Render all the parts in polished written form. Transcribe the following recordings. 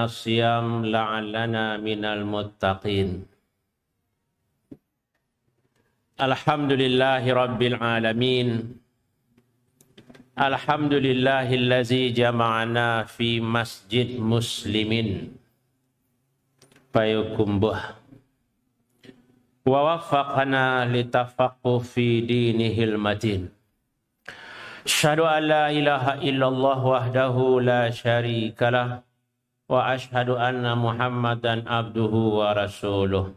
minas siyam la'allana minal muttaqin. Alhamdulillahi rabbil alamin. Alhamdulillahillazi jama'ana fi masjid muslimin. Payukumbuh. Wa waffaqana litafaqquh fi dinihil matin. Asyhadu an la ilaha illallah wahdahu la syarikalah wa asyhadu anna Muhammadan abduhu wa rasuluh.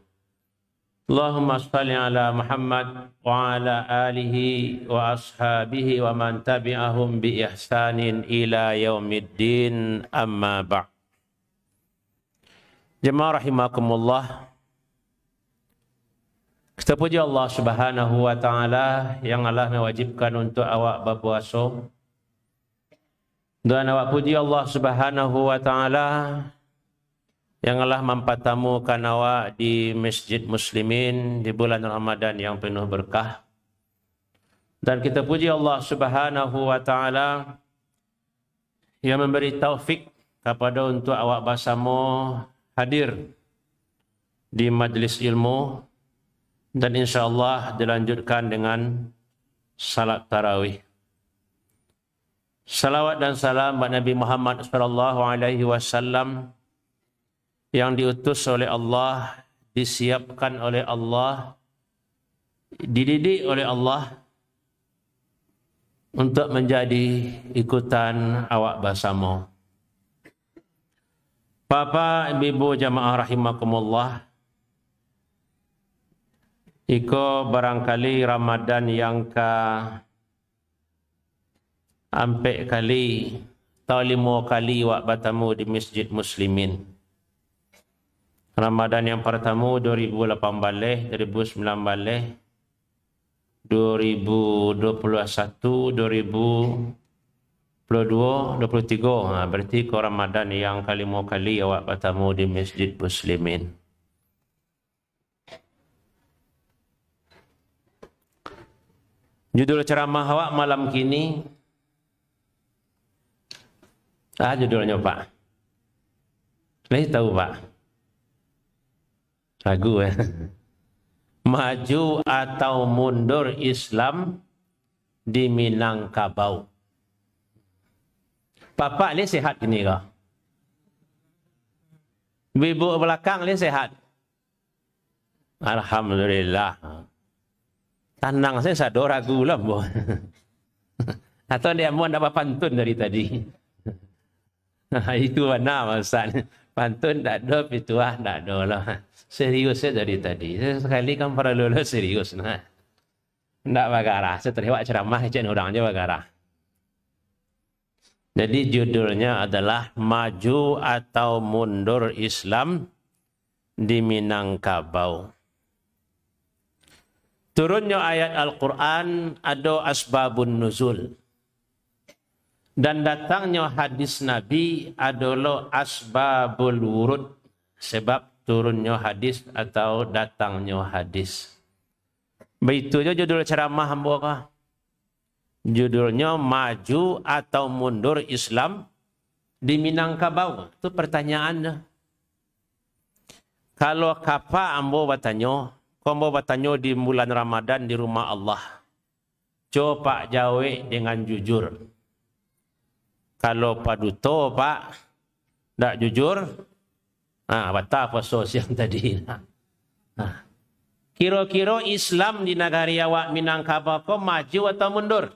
Allahumma shalli ala Muhammad wa ala alihi wa ashabihi wa man tabi'ahum bi ihsanin ila yaumiddin, amma ba'. Jemaah rahimakumullah. Kita puji Allah Subhanahu wa taala yang Allah mewajibkan untuk awak berpuasa. Dan awak puji Allah Subhanahu wa taala yang Allah mempertemukan awak di Masjid Muslimin di bulan Ramadan yang penuh berkah. Dan kita puji Allah Subhanahu wa taala yang memberi taufik kepada untuk awak bersama hadir di majlis ilmu. Dan insyaAllah dilanjutkan dengan salat tarawih. Salawat dan salam kepada Nabi Muhammad SAW yang diutus oleh Allah, disiapkan oleh Allah, dididik oleh Allah untuk menjadi ikutan awak bersama. Bapak, Ibu, jamaah rahimakumullah. Iko barangkali Ramadan yang ampe kali atau 5 kali wak bertemu di Masjid Muslimin. Ramadan yang pertama 2018, 2019, 2021, 2022, 2023. Berarti ko Ramadan yang ke-5 kali awak bertemu di Masjid Muslimin. Judul ceramah awak malam kini, judulnya Pak. Saya tahu Pak. Ragu ya. Maju atau mundur Islam di Minangkabau. Bapak ni sehat ini kah? Ibu belakang ni sehat? Alhamdulillah. Tanang saya sadar ragu lah. Atau dia mau dapat pantun dari tadi. Itu mana maksudnya. Pantun tak ada, pituah tak ada lah. Serius saya dari tadi. Sekali kan para lulus serius. Nah. Tak bagarah. Setelah ceramah, cik orang je bagarah. Jadi judulnya adalah Maju atau Mundur Islam di Minangkabau. Turunnya ayat Al-Quran ada asbabun nuzul. Dan datangnya hadis Nabi adalah asbabul wurud. Sebab turunnya hadis atau datangnya hadis. Begitu je judul ceramah hamba. Judulnya Maju atau Mundur Islam di Minangkabau. Itu pertanyaannya. Kalau kapa ambo bertanya, kombo bertanya di bulan Ramadan di rumah Allah. Coba jawab dengan jujur. Kalau paduto Pak tak jujur, bata apa yang tadi. Kira-kira Islam di negara awak Minangkabau kok maju atau mundur?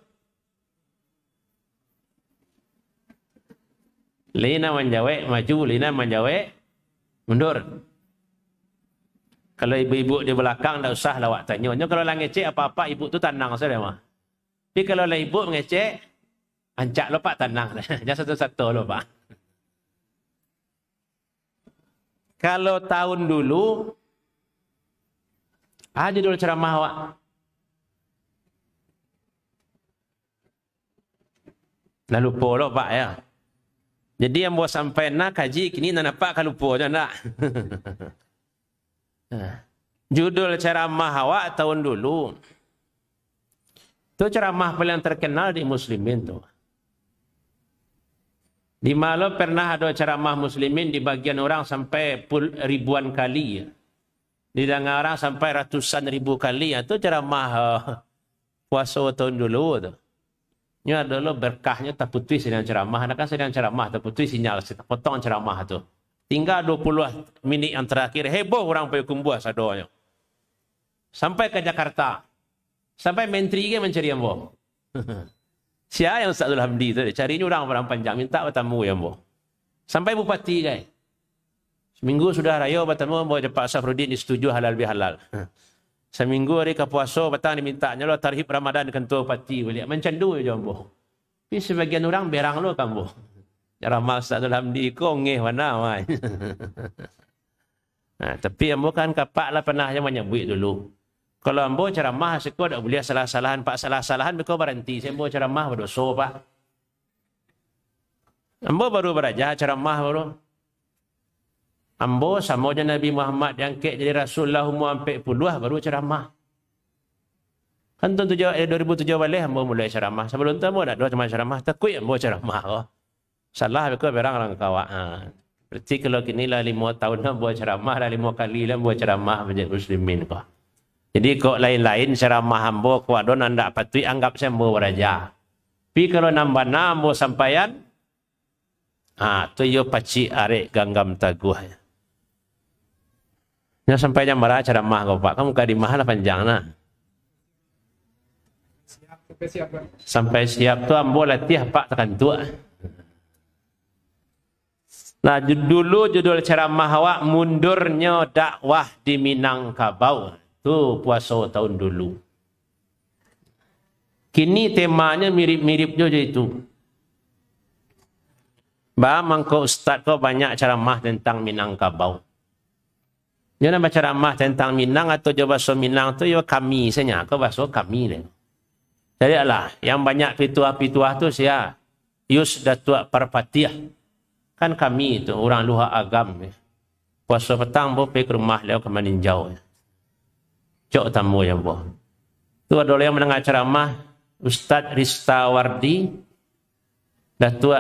Lina menjawab maju, Lina menjawab mundur. Kalau ibu-ibu di belakang tak usah lawak tanya. Kalau lah ngecek apa-apa ibu tu tenang saja mah. Tapi kalau lah ibu ngecek, ancak lo Pak tenang. Jangan satu-satu lo Pak. Kalau tahun dulu, judul ceramah awak. Dah lupa lo Pak ya. Jadi yang buat sampai nak kaji kini nak nampak kalau lupa je nak. Judul ceramah awak tahun dulu. Itu ceramah paling terkenal di Muslimin tu. Di Malo pernah ada ceramah muslimin di bagian orang sampai ribuan kali. Di dengar orang sampai ratusan ribu kali. Itu ceramah puasa tahun dulu tu. Ini adalah berkahnya terputus sedang ceramah. Kan sedang ceramah terputus sinyal, potong ceramah tu. Tinggal 20 minit yang terakhir, heboh orang pergi kumpul sadonya. Sampai ke Jakarta. Sampai menteri ke mencari ambo. Siapa yang Ustaz Hamdi tu? Cari ni orang panjang, minta bertemu ya ambo. Sampai bupati kan. Seminggu sudah raya bertemu ambo Pak Safruddin disetujui halal bihalal. Seminggu hari ke puasa petang dimintanya lo tarhib Ramadan kentua pati balik. Macam tu je ambo. Tapi sebagian orang berang lo kambo. Ceramah Ustaz Hamdi ko ngeh mana mai. Tapi ambo kan kapak lah pernah yang menyebut dulu. Kalau ambo ceramah seko tak boleh salah-salahan pak salah-salahan mereka berhenti. Ambo ceramah berdosa pak. Ambo baru belajar ceramah baru. Ambo sama je Nabi Muhammad yang kek jadi Rasulullah umur 40 baru ceramah. Kan tahun 2007 balik ambo mulai ceramah. Sebelum tu ambo nak dua cuma ceramah. Takut ambo ceramah. Oh. Salah aku berang orang kawan. Berarti kalau kini lah 5 tahun ambo ceramah dah 5 kali lah ambo ceramah menjadi muslimin kau. Jadi kok lain-lain ceramah ambo kau ada nanda patut anggap saya ambo beraja. Tapi kalau nambah ambo sampaian, tu yo paci arek ganggam taguh. Ya sampai jam berapa ceramah kau pak? Kamu kadi mahal panjang nah. Sampai siap tu ambo latih pak tekan tua. Nah dulu judul ceramah awak mundurnya dakwah di Minangkabau. Tu puasa tahun dulu. Kini temanya mirip-mirip juga itu. Mangko ustaz kau banyak ceramah tentang Minangkabau. Dia nak ceramah tentang Minang atau jawab bahasa Minang tu ya kami saja. Kau bahasa kami ni. Jadi alah yang banyak pituah-pituah tu sia Yus Datuk Parpatiah. Kan kami itu orang luar agam. Puasa petang bo pergi ke rumah leo ke Maninjau. Cok tamu yang bo. Tu ada yang mendengar ceramah Ustaz Rista Wardi Datuk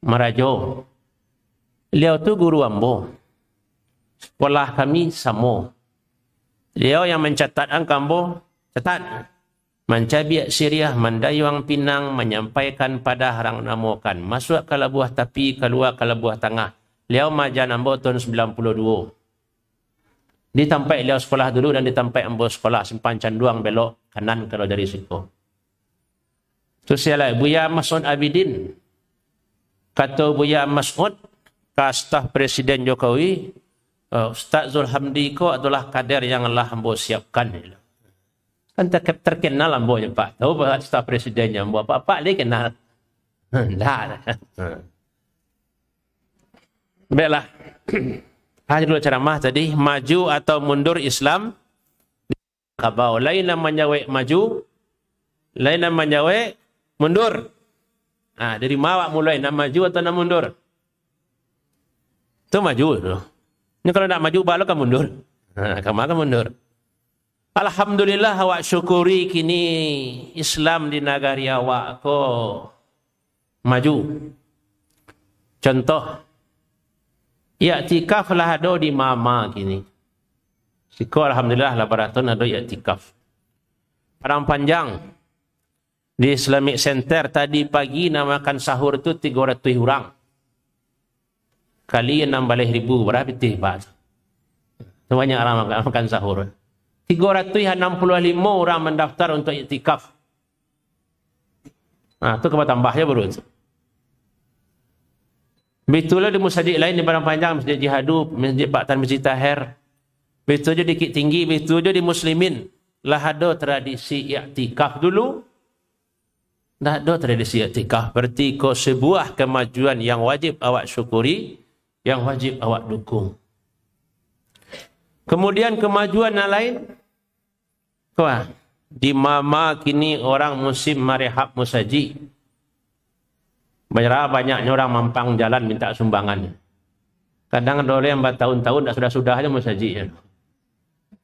Marajo. Beliau tu guru ambo. Sekolah kami sama. Beliau yang mencatatkan kambo catat. Mencabiak Syriah, mendayuang Pinang, menyampaikan pada harang namokan. Masuk ke Labuah Tapi, keluar ke Labuah Tengah. Beliau majan ambo tahun 92. Ditampai beliau sekolah dulu dan ditampai ambo sekolah Simpan Canduang belok kanan kalau dari situ. Terus saya Buya Mas'ud Abidin. Kata Buya Mas'ud, ke staf Presiden Jokowi, Ustaz Zulhamdi ko adalah kader yang Allah ambo siapkan. Kan terkenal ambonya Pak. Tahu Pak staf Presidennya ambo apa-apa dia kenal. Dah. Baiklah. Hanya dulu ceramah tadi, maju atau mundur Islam Kabau. Lain namanya maju, lain namanya mundur. Dari mawak mulai nak maju atau nak mundur? Itu maju tu. Ini kalau nak maju baru kan mundur. Kamu akan mundur. Alhamdulillah awak syukuri kini Islam di negara awak ko maju. Contoh, i'tikaf lah ada di mama kini. Siko alhamdulillah laboratorium ada i'tikaf. Padang Panjang di Islamic Center tadi pagi namakan sahur tu 300 orang. Kali 16,000 berapa tiba? Banyak orang makan sahur. 365 orang mendaftar untuk iktikaf. Itu kebal tambahnya baru. Betul di masjid lain di Padang Panjang, Masjid Jihadu, Masjid Pak Tan, Masjid Tahir. Betul di Bukit Tinggi, betul di Muslimin. Lah ada tradisi iktikaf dulu. Dah ada tradisi iktikaf. Berarti ko sebuah kemajuan yang wajib awak syukuri, yang wajib awak dukung. Kemudian kemajuan yang lain, di mama kini orang musim marihab musaji. Banyaknya orang mampang jalan minta sumbangan. Kadang ada yang bertahun-tahun sudah-sudahnya musaji.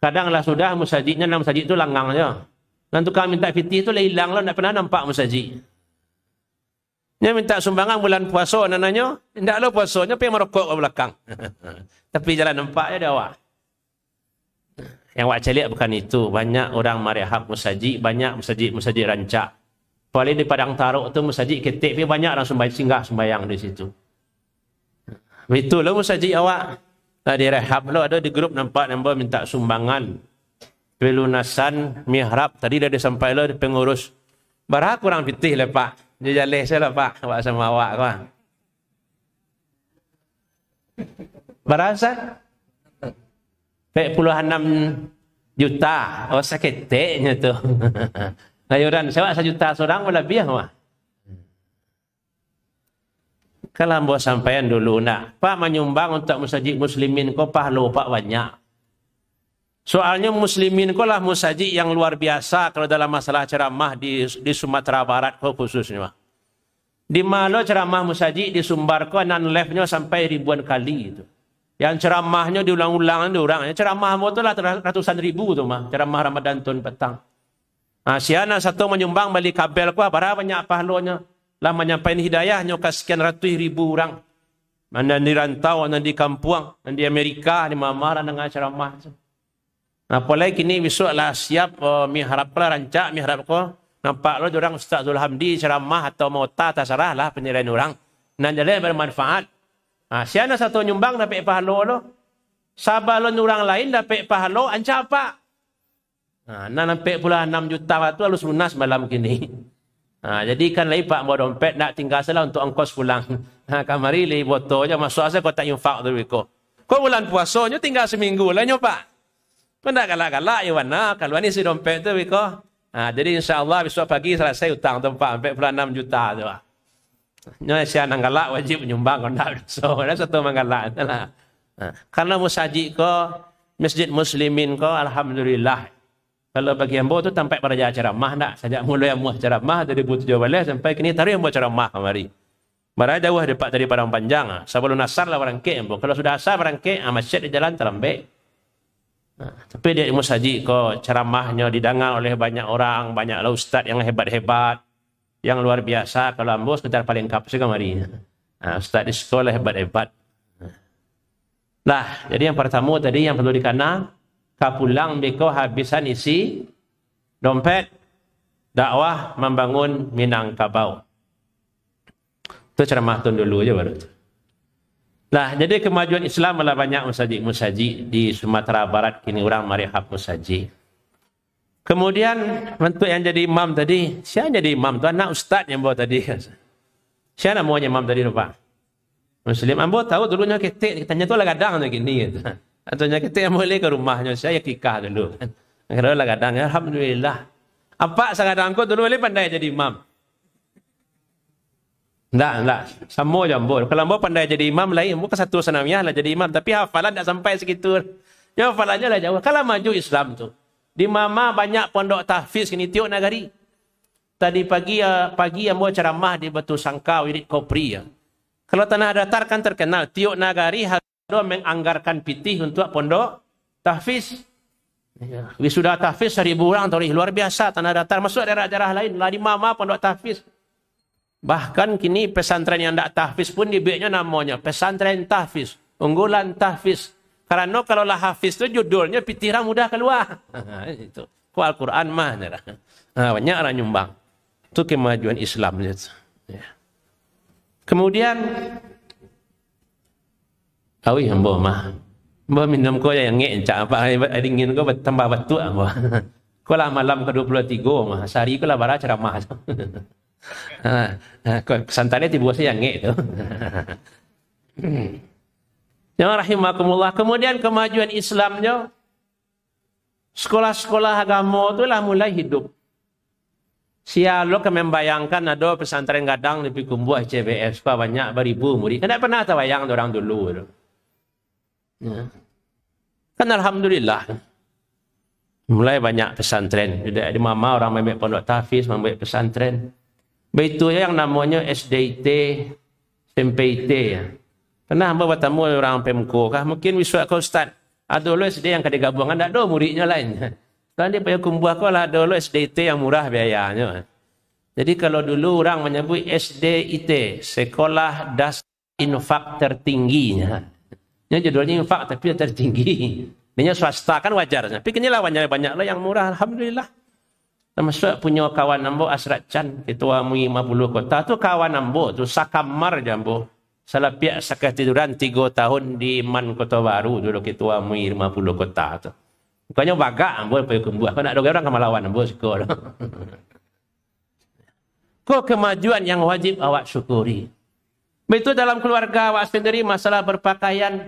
Kadang lah sudah musajinya, dalam musaji itu langgang saja. Dan tukang minta fitih itu hilang lah, tidak pernah nampak musaji. Dia minta sumbangan bulan puasa nananya, tidak lo puasanya pergi merokok ke belakang. Tapi jalan nampaknya dia awak. Yang awak celiak bukan itu. Banyak orang marihab musajid, banyak musajid rancak. Paling di Padang Taruk tu musajid ketik, tapi banyak orang singgah sembahyang di situ. Itulah musajid awak. Di rehab lo ada di grup nampak nombor minta sumbangan. Pelunasan mihrab. Tadi dah disampai lo di pengurus. Barang kurang pitih lah Pak. Dia jalih saya lah Pak. Awak sama awak kau. Berasa? 46 juta. Oh seketiknya tu. Layuran sewa 1 juta seorang lebih Wak. Kalau ambo sampaian dulu nak. Pak menyumbang untuk masjid muslimin kau pahala Pak banyak. Soalnya muslimin kau lah musajid yang luar biasa kalau dalam masalah ceramah di Sumatera Barat khususnya. Di mana ceramah musajid di Sumbar kau non-live-nya sampai ribuan kali itu. Yang ceramahnya diulang-ulang orang. Ceramah mu tu lah ratusan ribu tu mah. Ceramah Ramadan tahun petang. Nah, siana satu menyumbang balik kabel kau berapa banyak pahalanya. Lah menyampaikan hidayahnya ke sekian ratus ribu orang. Mana di rantau, mana di kampung, mana di Amerika, di mana dengan ceramah. Apalagi kini besok lah siap mihrab lah rancak mihrab ko. Nampak lo orang Ustaz Zul Hamdi ceramah atau mota terserah lah penilaian orang. Nan jadi bermanfaat. Siapa satu nyumbang dapat pahala lo. Sabalon orang lain dapat pahala ancak apa? Nan sampai pula 6 juta tu halus lunas malam kini. Jadi kan lagi Pak mau dompet nak tinggal salah untuk ongkos pulang. Kamari li boto aja masuk asa kau tak infak tu ko. Kau bulan puasanya tinggal seminggu lah nyo Pak. Pendak galak-galak ya warna kalau ni si dompet tu biko. Jadi insya-Allah besok pagi selesai utang tempat sampai pula 6 juta tu. Nyo sia nang galak wajib menyumbang kon dak. So, ada satu manggalak itulah. Karena musajid ko masjid muslimin ko alhamdulillah. Kalau bagi ambo tu sampai pada ceramah nak. Sejak mulai ambo ceramah dari 2017 sampai kini tarikh ambo ceramah kamari. Bara jauh dekat dari Padang Panjang. Sebelum asar lah barangke ambo. Kalau sudah asar barangke masjid di jalan terlambat. Tapi dia musajid kok ceramahnya didengar oleh banyak orang, banyaklah ustaz yang hebat-hebat, yang luar biasa. Kalau ambo sekitar paling kap sekamari. Ustaz di sekolah hebat-hebat. Nah, jadi yang pertama tadi yang perlu dikana, kapulang beko habisan isi dompet dakwah membangun Minangkabau. Itu ceramah tahun dulu aja baru. Nah, jadi kemajuan Islam adalah banyak musajid-musajid di Sumatera Barat kini orang marihab musajid. Kemudian bentuk yang jadi imam tadi, siapa jadi imam tu anak ustaz yang bawa tadi. Siapa namanya imam tadi lupa? Muslim. Ambo tahu dulunya ketik, tanya tu lah kadang tu gini gitu. Ataunya ketik yang boleh ke rumahnya saya kikah dulu. Kalau lah kadang alhamdulillah. Apa sekadang kau dulu boleh pandai jadi imam? Enggak. Sama jambo. Kalau ambo pandai jadi imam lain, ambo ke satu sanawiyah lah jadi imam, tapi hafalan tak sampai segitu. Ya hafalannya lah jauh. Kalau maju Islam tu. Di mama banyak pondok tahfiz kini tiuk nagari. Tadi pagi ambo ceramah di Batu Sangka Wirid Kopri ya. Kalau tanah datar kan terkenal tiuk nagari harus menganggarkan pitih untuk pondok tahfiz. Ya. Wisuda tahfiz 1000 orang tarikh luar biasa tanah datar masuk daerah-daerah lain lah di mama pondok tahfiz. Bahkan kini pesantren yang tak tahfiz pun dibuatnya namanya pesantren tahfiz, unggulan tahfiz. Karena kalau lah hafiz itu judulnya pitiran mudah keluar. Itu. Ku Al-Quran mah. Banyak orang nyumbang. Itu kemajuan Islam. Ya. Kemudian, awi ambo mah. Ambo minum ko yang ngecak apa ingin ko tambah batu ambo. Ko lah malam ke-23 mah. Sehari ko lah bara ceramah. Santai tiba saya yang tu. Ya rahimakumullah. Kemudian kemajuan Islamnya, sekolah-sekolah agama tu lah mulai hidup. Sialo kami membayangkan ada pesantren gadang di Pikumbuh CBS banyak beribu murid. Kan tak pernah terbayang orang dulu. Ya. Kan alhamdulillah. Mulai banyak pesantren. Di mama orang membuat pondok tahfiz, membuat pesantren. Begitu yang namanya SDIT, SMPIT ya. Pernah hamba bertemu orang Pemko kah? Mungkin wiswa kau Ustaz. Ada lo SD yang kada gabungan, ada muridnya lain. Kalau dia punya kumbuh kau lah ada lo SDIT yang murah biayanya. Jadi kalau dulu orang menyebut SDIT, Sekolah Dasar Infak Tertingginya. Ini judulnya infak tapi tertinggi. Ini swasta kan wajar. Tapi kini lah banyak lah yang murah. Alhamdulillah. Termasuk punya kawan ambo Asrat Chan, ketua MUI 50 kota tu kawan ambo tu sakamar jambo. Salah pihak sakatiduran 3 tahun di Man Kota Baru dulu ketua MUI 50 kota tu. Bukannya bagak ambo pergi kumbuh. Kalau nak ada orang kemalawan ambo sekolah. Kok kemajuan yang wajib awak syukuri. Betul dalam keluarga awak sendiri masalah berpakaian.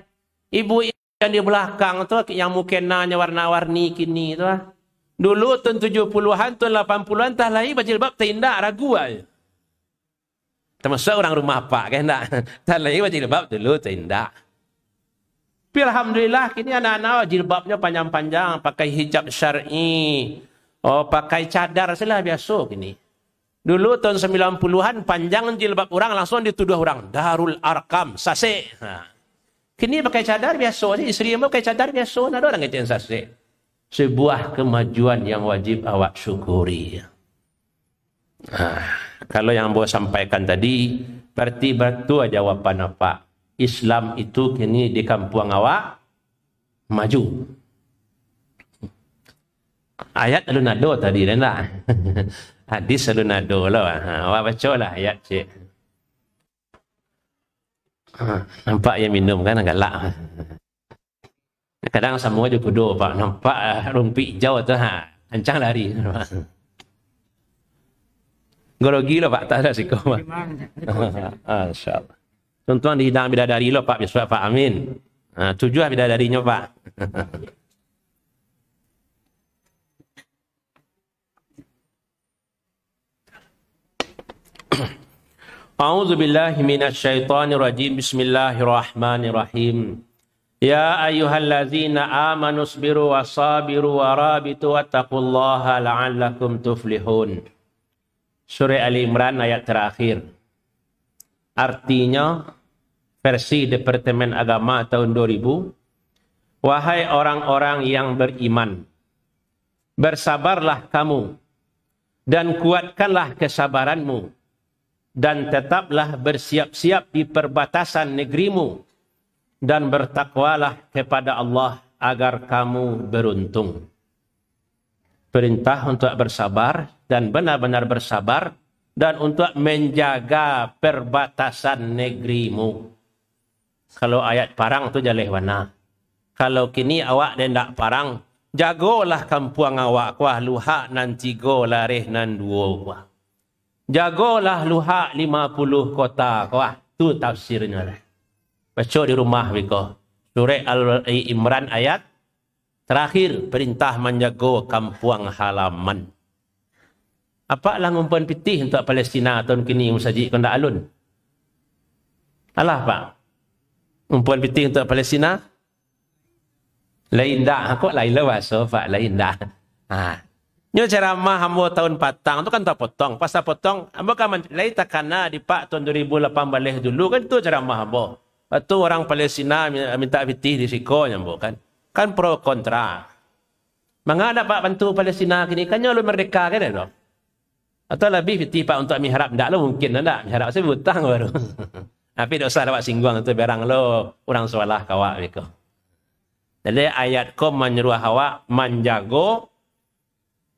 Ibu yang di belakang tu yang mukenanya warna-warni kini tu. Dulu tahun 70-an, tahun 80-an tah lain bajilbab tindak ragu aja. Termasuk orang rumah pak kan tak? Tah lain bajilbab dulu tindak. Tapi alhamdulillah kini anak-anak jilbabnya panjang-panjang, pakai hijab syar'i. Oh, pakai cadar salah biasa kini. Dulu tahun 90-an panjang jilbab orang langsung dituduh orang Darul Arkam, sase. Kini pakai cadar biasa je, isteri mau pakai cadar biasa, ada orang yang sase. Sebuah kemajuan yang wajib awak syukuri. Kalau yang saya sampaikan tadi, berarti betul jawaban apa? Islam itu kini di kampung awak maju. Ayat alun nado tadi lah. Hadis alun nado lah. Awak baca lah ayat cik. Nampak yang minum kan galak. Kadang semua je kudo pak nampak rumpi hijau tu ancang lari. Gorogi lah pak tak ada siko pak. Insyaallah. Tuan-tuan di hidang bidadari lo pak biasa pak amin. Tujuh bidadarinya pak. A'udzu billahi minasyaitonir rajim. Bismillahirrahmanirrahim. Ya ayyuhallazina amanu sabiru wasabiru warabitu wattaqullaha la'allakum tuflihun. Surah Ali Imran ayat terakhir. Artinya versi Departemen Agama tahun 2000, wahai orang-orang yang beriman, bersabarlah kamu dan kuatkanlah kesabaranmu dan tetaplah bersiap-siap di perbatasan negerimu dan bertakwalah kepada Allah agar kamu beruntung. Perintah untuk bersabar dan benar-benar bersabar dan untuk menjaga perbatasan negerimu. Kalau ayat parang tu jaleh wana. Kalau kini awak hendak parang, jagolah kampung awak kuah luhak nan 3 lareh nan 2 kuah. Jagolah luhak 50 kota kuah. Tu tafsirnya lah. Baca di rumah biko. Surah Al-Imran ayat terakhir, perintah menjaga kampung halaman. Apa lah ngumpulan pitih untuk Palestina tahun kini musajid kondak alun? Alah pak. Ngumpulan pitih untuk Palestina? Lain dah. Kok lain lah bahasa pak? Lain dah. Nyo ceramah hamba tahun patang tu kan tak potong. Pas tak potong, hamba kan lain takana di pak tahun 2018 dulu kan tu ceramah hamba. Itu orang Palestina minta pitih di siko nyambo kan. Kan pro kontra. Mengada pak bantu Palestina kini kan lu merdeka kan itu. Atau lebih pitih pak untuk mihrab ndak lo mungkin ndak mihrab saya hutang baru. Tapi dosa dapat singgung itu barang lo orang salah kawak biko. Jadi ayat ko menyuruh awak menjago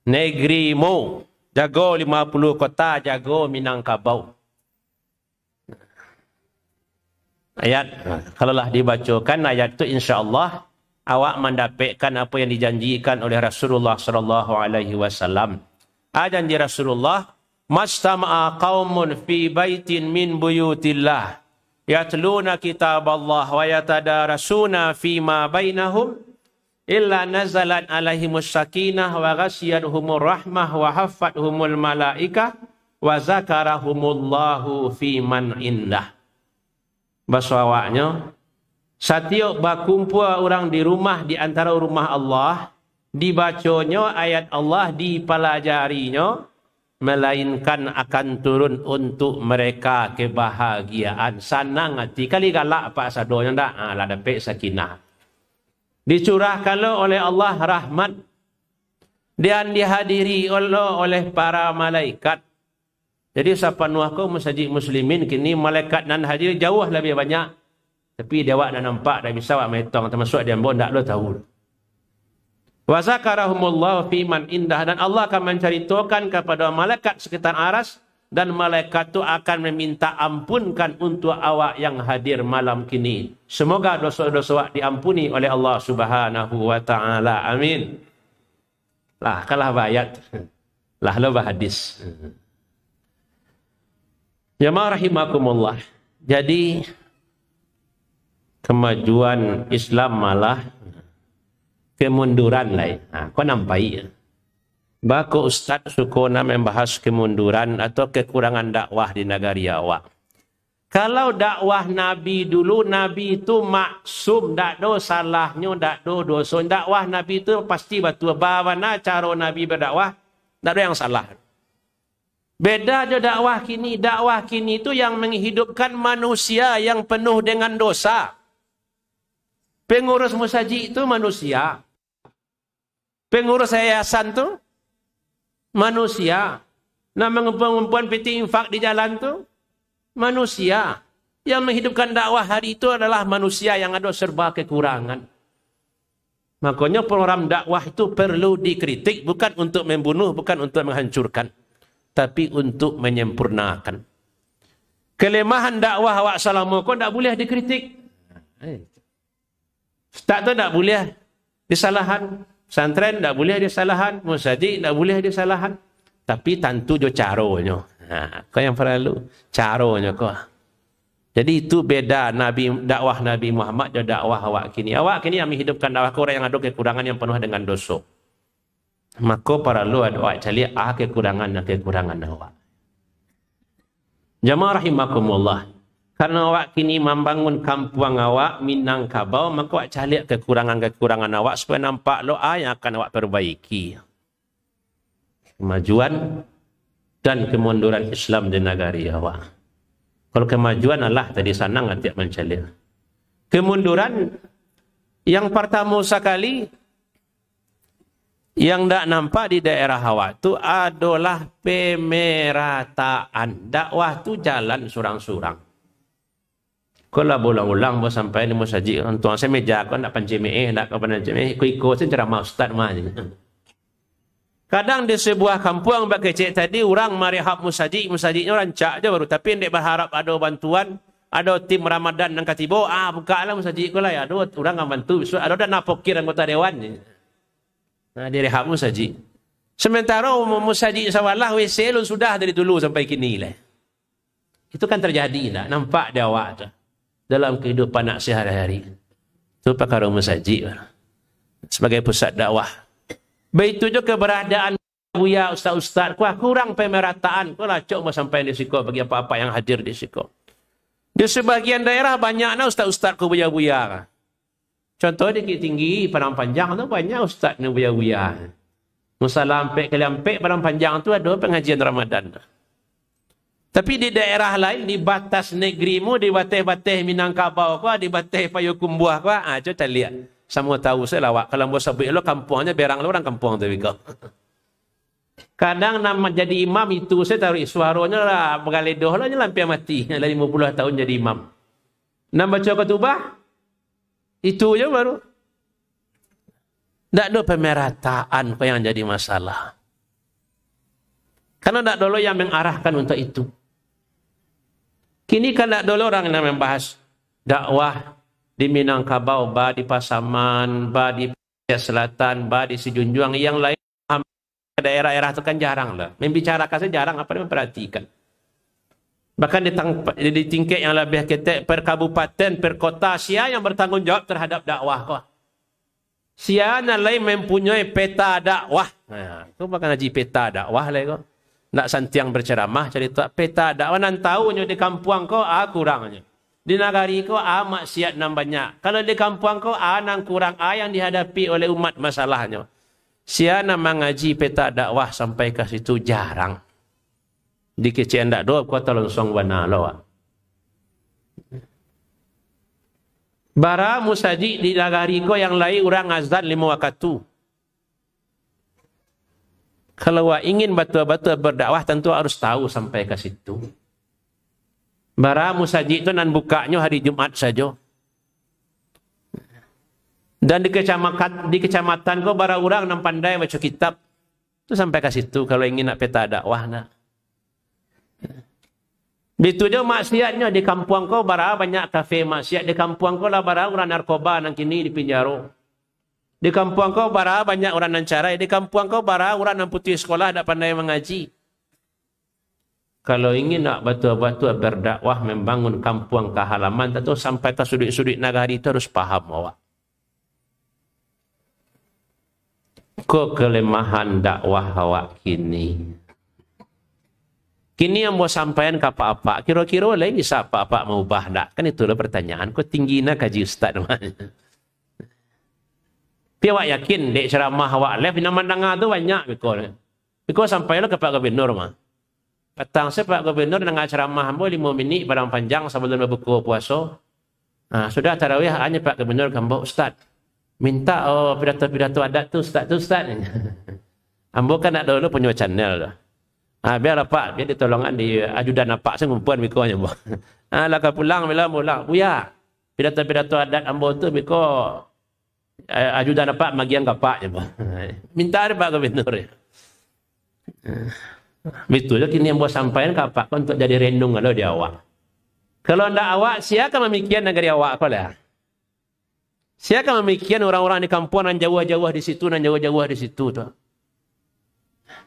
negerimu. Jago 50 kota, jago Minangkabau. Ayat, kalaulah dibacakan ayat itu insya-Allah awak mendapatkan apa yang dijanjikan oleh Rasulullah sallallahu alaihi wasallam. Janji Rasulullah, "Mastama'a qaumun fi baitin min buyutillah yatluna kitaballah wa yatadarasuna fima bainahum illa nazalat alaihimus sakinah wa ghasyiyatuhumur rahmah wa haffathumul malaikah wa zakarahumullahu fi man indah." Bahasa awaknya, setiap berkumpul orang di rumah di antara rumah Allah, dibacanya ayat Allah, dipelajarinya, melainkan akan turun untuk mereka kebahagiaan. Sanang hati kali galak pak sadonya ndak, lah dapat sakinah. Dicurahkanlah oleh Allah rahmat dan dihadiri oleh para malaikat. Jadi siapa nuah kau masjid muslimin kini malaikat nan hadir jauh lebih banyak. Tapi dia awak dah nampak dah bisa awak metong termasuk dia pun tak lo tahu. Wa zakarahumullah fi man indah, dan Allah akan menceritakan kepada malaikat sekitar aras, dan malaikat itu akan meminta ampunkan untuk awak yang hadir malam kini. Semoga dosa-dosa awak diampuni oleh Allah Subhanahu wa taala. Amin. Lah kalah bayat. Lah lo hadis. Jamaah rahimakumullah. Jadi kemajuan Islam malah kemunduran lain. Kau nampai. Baku Ustaz sukuna membahas kemunduran atau kekurangan dakwah di negari awak. Kalau dakwah Nabi dulu, Nabi itu maksum, tak ada salahnya, tak ada dosa. Dakwah Nabi itu pasti betul. Bagaimana cara Nabi berdakwah, tak ada yang salah. Beda je dakwah kini. Dakwah kini itu yang menghidupkan manusia yang penuh dengan dosa. Pengurus musajid itu manusia. Pengurus yayasan itu manusia. Nama perempuan peti infak di jalan itu manusia. Yang menghidupkan dakwah hari itu adalah manusia yang ada serba kekurangan. Makanya program dakwah itu perlu dikritik, bukan untuk membunuh, bukan untuk menghancurkan, tapi untuk menyempurnakan. Kelemahan dakwah awak Assalamualaikum tak boleh dikritik. Tak tu tak boleh disalahan. Santren tak boleh disalahan. Musajid tak boleh disalahan. Tapi tentu jo caranya. Kau yang perlu caranya kau. Jadi itu beda dakwah Nabi Muhammad dan dakwah awak kini. Awak kini yang menghidupkan dakwah orang yang ada kekurangan yang penuh dengan dosa. Maka perlu ada awak cari kekurangan awak. Jamaah rahimakumullah. Karena awak kini membangun kampung awak Minangkabau, maka awak cari kekurangan awak supaya nampak doa yang akan awak perbaiki. Kemajuan dan kemunduran Islam di negari awak. Kalau kemajuan Allah tadi sanang tiap mencari. Kemunduran yang pertama sekali yang tak nampak di daerah awak tu adalah pemerataan. Dakwah tu jalan surang-surang. Kalau ulang-ulang bos sampai ni musajid tuan saya meja kau nak pancing nak kau pancing ikut saya ceramah ustaz mah. Kadang di sebuah kampung bak kecil tadi orang marihab musajidnya rancak je baru, tapi ndek berharap ada bantuan, ada tim Ramadan nang katibo buka lah musajid kau lah ya, ada orang yang bantu, ada dah nak pokir anggota dewan. Nah direhab musajid. Sementara musajid sawalah WC lu sudah dari dulu sampai kini lah. Itu kan terjadi lah, nampak dia awak tu. Dalam kehidupan nak sehari-hari. Itu perkara masjid sebagai pusat dakwah. Begitu juga keberadaan buya ustaz-ustaz kuah kurang pemerataan. Kau lah cok sampai di siko bagi apa-apa yang hadir di siko. Di sebagian daerah banyaknya ustaz-ustaz ku buya-buya. Contoh di Bukit Tinggi, Padang Panjang tu banyak ustaz ni buya-buya. Musa Lampek ke Lampek, Padang Panjang tu ada pengajian Ramadan. Tapi di daerah lain, di batas negerimu, di batas-batas Minangkabau kau, di batas Payakumbuh kau, coba lihat. Semua tahu saya lawak. Kalau mau sebut lo kampungnya, berang lo orang kampung tu kau. Kadang nama jadi imam itu, saya taruh suaranya lah, bergaledoh lah, lampiah mati. 50 tahun jadi imam. Nama baca ketubah, itu je baru. Tak ada pemerataan kau yang jadi masalah. Karena tak ada yang mengarahkan untuk itu. Kini kan tak ada orang yang membahas dakwah di Minangkabau, di Pasaman, di Pesisir Selatan, di Sejunjung, yang lain daerah-daerah itu kan jarang lah. Membicarakan saja jarang, apa yang memperhatikan. Bahkan di tingkat yang lebih ketek per kabupaten, per kota, siapa yang bertanggung jawab terhadap dakwah kau? Siapa yang lain mempunyai peta dakwah? Nah, kau bahkan haji peta dakwah lah kau. Nak santiang berceramah cerita peta dakwah nan tahunya di kampung kau kurangnya. Di negari kau maksiat nan banyak. Kalau di kampung kau nang kurang yang dihadapi oleh umat masalahnya. Siapa mengaji peta dakwah sampai ke situ jarang. Di kecil ndak do kota Longsong Wana loa. Bara musajid di negari kau yang lain orang azan 5 waktu. Kalau awak ingin betul-betul berdakwah, tentu harus tahu sampai ke situ. Bara musaji itu nan bukanya hari Jumat saja. Dan di kecamatan kau bara orang yang pandai baca kitab. Itu sampai ke situ kalau ingin nak peta dakwah nak. Begitu juga maksiatnya di kampung kau bara banyak kafe maksiat. Di kampung kau lah bara orang narkoba yang kini di penjara. Di kampung kau bara banyak orang yang carai. Di kampung kau bara orang yang putih sekolah tak pandai mengaji. Kalau ingin nak betul-betul berdakwah membangun kampung ke halaman, tentu sampai ke sudut-sudut negara itu harus paham awak. Kelemahan dakwah awak kini. Kini yang mau sampaikan ke apa-apa, kira-kira lagi bisa apa-apa mau ubah tak? Kan itulah pertanyaan. Kau tinggi nak kaji ustaz namanya. Tapi awak yakin dek ceramah awak live nama dengar tu banyak Biko sampailah ke Pak Gubernur mah. Petang saya Pak Gubernur dengar ceramah ambo 5 minit barang panjang sebelum berbuka puasa. Sudah tarawih hanya Pak Gubernur gambar ustaz. Minta pidato-pidato adat tu ustaz. Ambo kan nak dulu punya channel tu. Biar apa? Biar ditolongan di ajudan apa saya ngumpulan biko nya bo. Laka pulang bila pulang. Buya. Pidato-pidato adat ambo tu biko ajudan apa magian kapak nya bo. Minta ada Pak Gubernur. Betul je kini ambo sampaikan kapak untuk jadi rendung kalau dia awak. Kalau ndak awak siapa memikirkan negeri awak kau lah. Siapa memikirkan orang-orang di kampung dan jauh-jauh di situ dan jauh-jauh di situ tu.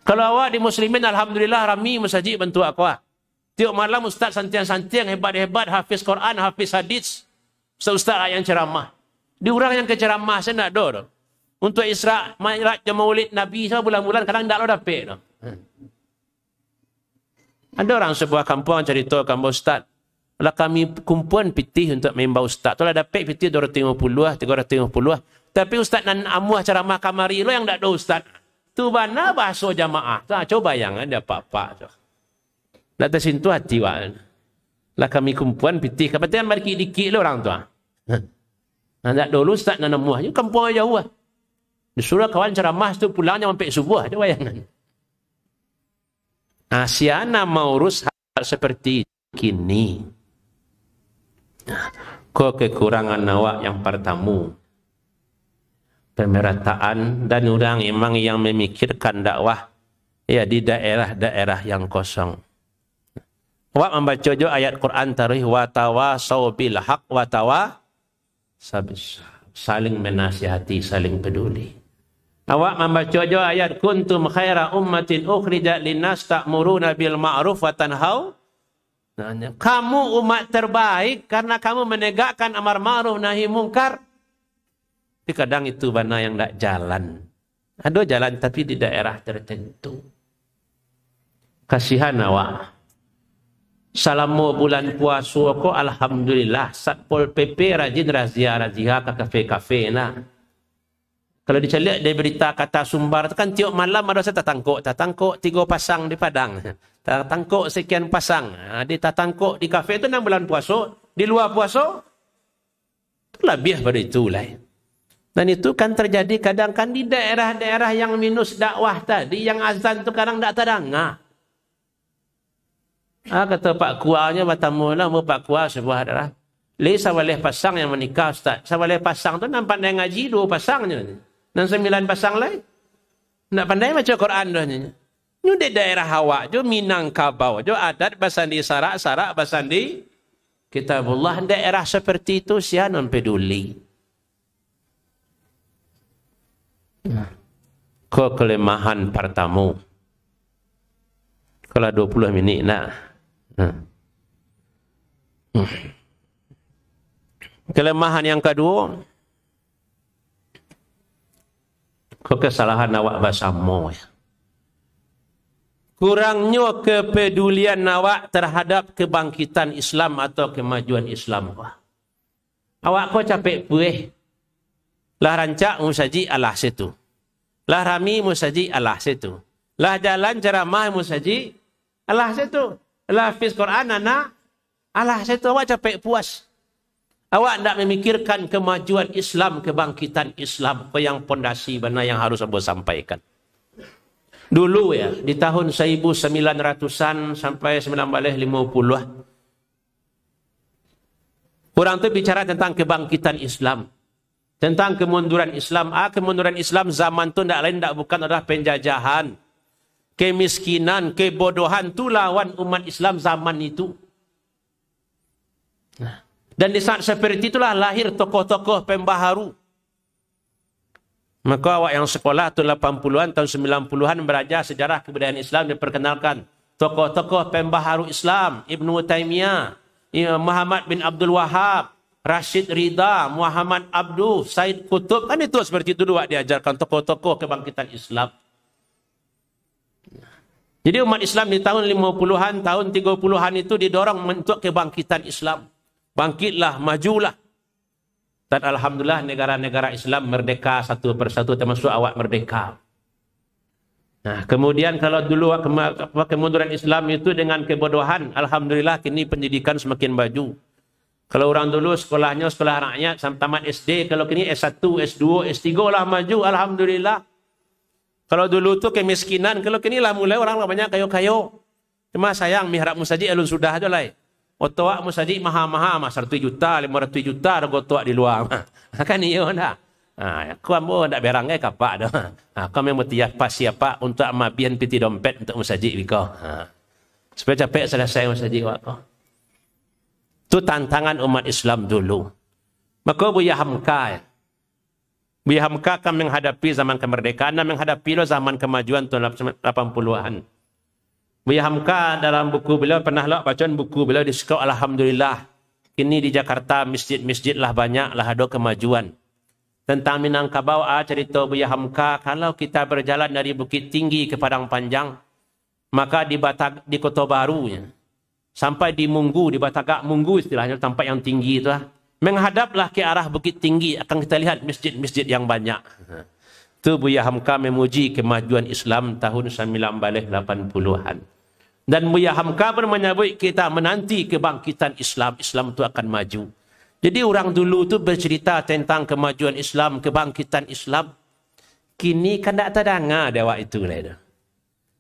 Kalau awak di muslimin alhamdulillah rami masjid bantu aku. Tiap malam ustaz santiang-santiang hebat-hebat hafiz Quran, hafiz hadis. Ustaz yang ceramah. Di orang yang ke ceramah saya nak do. Untuk Isra, Mi'raj, Maulid Nabi saya bulan-bulan kadang ndak lo dapat do. Ada orang sebuah kampung cerita kampung ustaz. Kalau kami kumpulan pitih untuk membau ustaz. Kalau dapat pitih 250, 350. Tapi ustaz nan amuah ceramah kamari lo yang ndak do ustaz. Tu mana bahasa jamaah. Coba bayangan dia apa-apa. Nak tersentuh hati wak. Lah kami kumpulan pitih. Kebetulan balik dikit lo orang tu. Nak dulu ustaz nan amuah. Kampung jauh. Disuruh kawan ceramah tu pulangnya sampai subuh. Ada bayangan. Siana mau urus hal seperti kini. Kekurangan awak yang pertama. Pemerataan dan orang memang yang memikirkan dakwah ya di daerah-daerah yang kosong. Awak membaca jo ayat Quran tarikh wa tawasau bil haq wa saling menasihati, saling peduli. Awak membaca jo ayat kuntum khaira ummatin ukhrijat linnas ta'muruna bil ma'ruf wa tanhau. Kamu umat terbaik karena kamu menegakkan amar ma'ruf nahi mungkar. Tapi kadang itu mana yang tak jalan. Ada jalan tapi di daerah tertentu. Kasihan awak. Selama bulan puasa kok alhamdulillah Satpol PP rajin razia ke kafe-kafe nah. Kalau diceliak dari berita kata Sumbar itu kan tiap malam ada saya tatangkuk 3 pasang di Padang. Tatangkuk sekian pasang. Di tatangkuk di kafe itu 6 bulan puasa, di luar puasa itu lebih pada itu lah. Dan itu kan terjadi kadang kan di daerah-daerah yang minus dakwah tadi, yang azan itu kadang tak terdengar. Kata Pak Kuahnya, bertamulah Pak Kuah sebuah daerah. Saya boleh pasang yang menikah Ustaz. Saya boleh pasang tu nampak dia ngaji 2 pasangnya. Dan 9 pasang lain. Nak pandai baca Quran dah. Ini di daerah awak je Minangkabau. Je adat basandi sarak basandi kitabullah. Daerah seperti itu siapa non peduli. Kelemahan pertama. Kalau 20 minit nak. Kelemahan yang kedua. Kesalahan awak bersama. Kurangnya kepedulian awak terhadap kebangkitan Islam atau kemajuan Islam. Awak kau capek puih. Lah rancak musaji Allah situ. Lah rami musaji Allah situ. Lah jalan ceramah musaji Allah situ. Lah hafiz Quran anak Allah situ. Awak capek puas. Awak tidak memikirkan kemajuan Islam, kebangkitan Islam. Apa yang pondasi benar yang harus Anda sampaikan. Dulu ya, di tahun 1900-an sampai 1950-an. Orang itu bicara tentang kebangkitan Islam. Tentang kemunduran Islam. Kemunduran Islam zaman itu tidak lain, tidak bukan adalah penjajahan. Kemiskinan, kebodohan itu lawan umat Islam zaman itu. Dan di saat seperti itulah lahir tokoh-tokoh pembaharu. Maka awak yang sekolah tahun 80-an, tahun 90-an belajar sejarah kebudayaan Islam diperkenalkan. Tokoh-tokoh pembaharu Islam, Ibnu Taimiyah, Muhammad bin Abdul Wahab, Rashid Ridha, Muhammad Abduh, Said Qutb. Kan itu seperti itu dua diajarkan tokoh-tokoh kebangkitan Islam. Jadi umat Islam di tahun 50-an, tahun 30-an itu didorong untuk kebangkitan Islam. Bangkitlah, majulah. Dan alhamdulillah negara-negara Islam merdeka satu persatu, termasuk awak merdeka. Nah, kemudian kalau dulu kemunduran Islam itu dengan kebodohan, alhamdulillah kini pendidikan semakin maju. Kalau orang dulu sekolahnya sekolah rakyat sampai tamat SD, kalau kini S1, S2, S3 lah maju, alhamdulillah. Kalau dulu tuh kemiskinan, kalau kini lah mulai orang banyak kayo-kayo. Cuma sayang mihrab musaji alun sudah aja lah. Otoak musaji maha-maha, 1 juta, 500 juta, ada gotoak di luar. Kan iya dah. Aku ambo ndak berangnya kapak dah. Aku memang tiap siapa untuk amabian piti dompet untuk musaji biko. Supaya capek selesai musaji wako. Itu tantangan umat Islam dulu. Maka Buya Hamka ya. Buya Hamka akan menghadapi zaman kemerdekaan dan menghadapi zaman kemajuan tahun 80-an. Buya Hamka dalam buku beliau pernah bacaan buku beliau di sekolah, alhamdulillah. Kini di Jakarta masjid-masjid lah banyak lah ada kemajuan. Tentang Minangkabau cerita Buya Hamka, kalau kita berjalan dari Bukit Tinggi ke Padang Panjang, maka di Kota Baru ya, sampai di Munggu, di Batagak Munggu istilahnya tempat yang tinggi itu lah. Menghadaplah ke arah Bukit Tinggi, akan kita lihat masjid-masjid yang banyak. Itu Buya Hamka memuji kemajuan Islam tahun 1980-an. Dan Buya Hamka pun menyebut kita menanti kebangkitan Islam. Islam itu akan maju. Jadi orang dulu itu bercerita tentang kemajuan Islam, kebangkitan Islam. Kini kan tak terdengar dewa itu.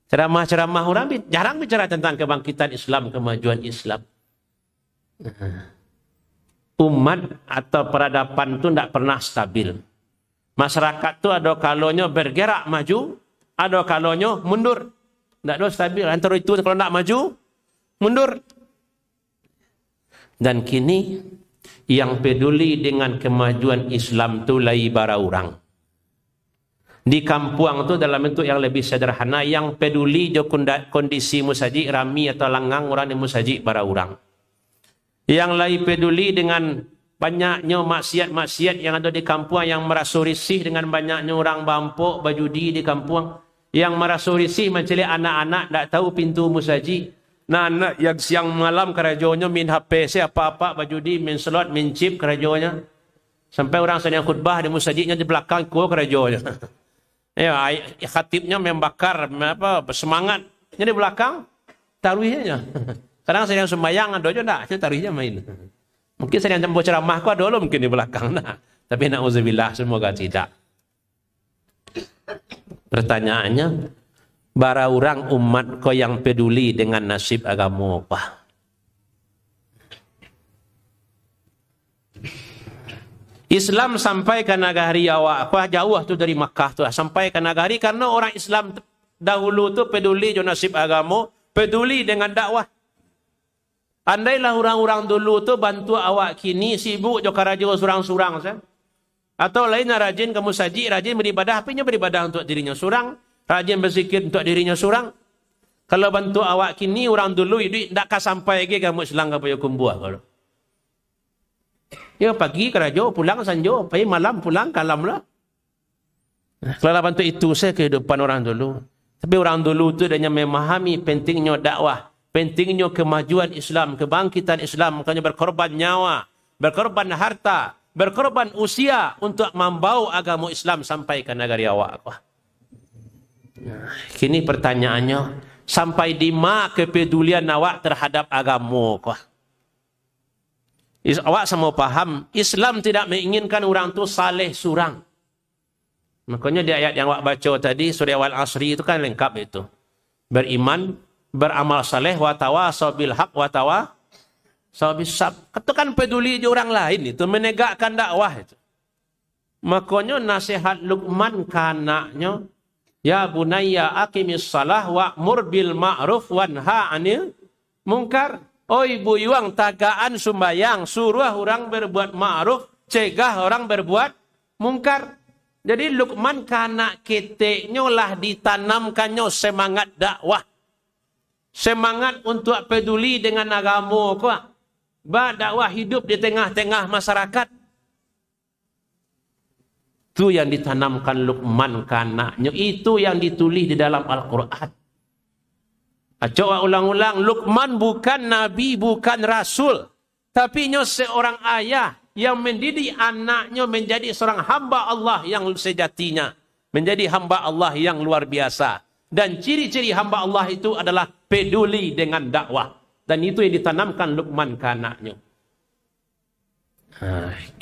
Ceramah-ceramah orang jarang bicara tentang kebangkitan Islam, kemajuan Islam. Umat atau peradaban itu tidak pernah stabil. Masyarakat itu ada kalanya bergerak maju, ada kalanya mundur. Tidak ada stabil. Antara itu kalau tidak maju, mundur. Dan kini yang peduli dengan kemajuan Islam itu lai bara orang. Di kampung itu dalam bentuk yang lebih sederhana, yang peduli jo kondisi musaji rami atau langgang orang yang musaji bara orang. Yang lain peduli dengan banyaknya maksiat-maksiat yang ada di kampung, yang merasa risih dengan banyaknya orang bampuk, bajudi di kampung, yang merasa risih mencari anak-anak tak tahu pintu musaji. Nah, anak yang siang malam kerajonya min HP apa-apa, bajudi, min slot, min chip kerajonya. Sampai orang sedang khutbah di musajinya di belakang ku kerajonya. Ya, khatibnya membakar semangat. Di belakang taruhnya. Kadang sedang sembahyang ada aja enggak, taruhnya main. Mungkin sedang jemput ceramah ku ada mungkin di belakang nah. Tapi na'udzubillah semoga tidak. Pertanyaannya, bara orang umat ko yang peduli dengan nasib agama apa? Islam sampai ke negari awak, jauh tu dari Makkah tu, sampai ke negari karena orang Islam dahulu tu peduli dengan nasib agama, peduli dengan dakwah. Andailah orang-orang dulu tu bantu awak kini sibuk jo karajo surang-surang sah. Atau lainnya rajin kamu saji, rajin beribadah, apinya beribadah untuk dirinya surang, rajin berzikir untuk dirinya surang. Kalau bantu awak kini orang dulu itu ndak sampai lagi kamu selang apa yo kumbuah kalau. Ya pagi karajo pulang sanjo, pagi malam pulang kalam lah. Kalau bantu itu saya kehidupan orang dulu. Tapi orang dulu tu dia memahami pentingnya dakwah. Pentingnya kemajuan Islam, kebangkitan Islam, makanya berkorban nyawa, berkorban harta, berkorban usia untuk membawa agama Islam sampai ke negeri awak. Kini pertanyaannya, sampai di mana kepedulian awak terhadap agama? Awak semua paham, Islam tidak menginginkan orang tu saleh surang. Makanya di ayat yang awak baca tadi, surah Al-Asri itu kan lengkap itu. Beriman, beramal saleh, wa tawasau bil haq, wa tawasau bis sabr. Itu kan peduli di orang lain itu, menegakkan dakwah itu. Makanya nasihat Luqman ke anaknya, ya bunayya aqimis salah wa'mur bil ma'ruf wanha 'anil munkar. Oi buyuang tagaan sumbayang, suruh orang berbuat ma'ruf, cegah orang berbuat mungkar. Jadi Luqman kana keteknya lah ditanamkannya semangat dakwah. Semangat untuk peduli dengan agama ko. Ba dakwah hidup di tengah-tengah masyarakat. Itu yang ditanamkan Luqman ke anaknya. Itu yang ditulis di dalam Al-Quran. Coba ulang-ulang, Luqman bukan nabi, bukan rasul. Tapi nya seorang ayah yang mendidik anaknya menjadi seorang hamba Allah yang sejatinya. Menjadi hamba Allah yang luar biasa. Dan ciri-ciri hamba Allah itu adalah peduli dengan dakwah. Dan itu yang ditanamkan Luqman ke anaknya.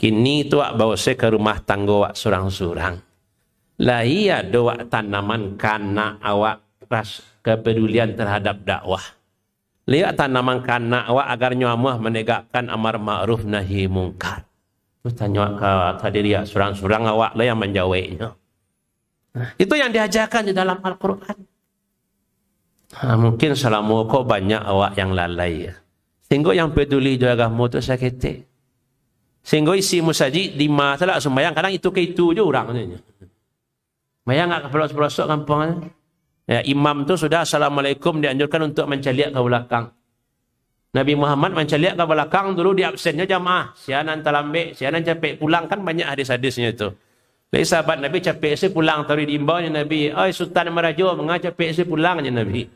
Kini tu wak bawa saya ke rumah tangga wak surang-surang. Lah iya doa tanaman kana awak ras kepedulian terhadap dakwah. Lihat tanaman kana awak agar nyamah menegakkan amar ma'ruf nahi mungkar. Tu tanya ke tadi dia surang-surang awak lah yang menjawabnya. Itu yang diajarkan di dalam Al-Quran. Mungkin selama kau banyak awak yang lalai ya. Sehingga yang peduli jaga agama tu sakit. Sehingga isi musaji di masa lah sembahyang kadang itu ke itu je orangnya. Bayang tak ke pelosok kampung. Ya, imam tu sudah assalamualaikum dianjurkan untuk mencaliak ke belakang. Nabi Muhammad mencaliak ke belakang dulu di absennya jamaah. Sianan terlambat, sianan capek pulang kan banyak hadis-hadisnya itu. Jadi sahabat Nabi capek si pulang tadi diimbaunya Nabi. Oi Sultan Merajo mengajak capek si pulangnya Nabi.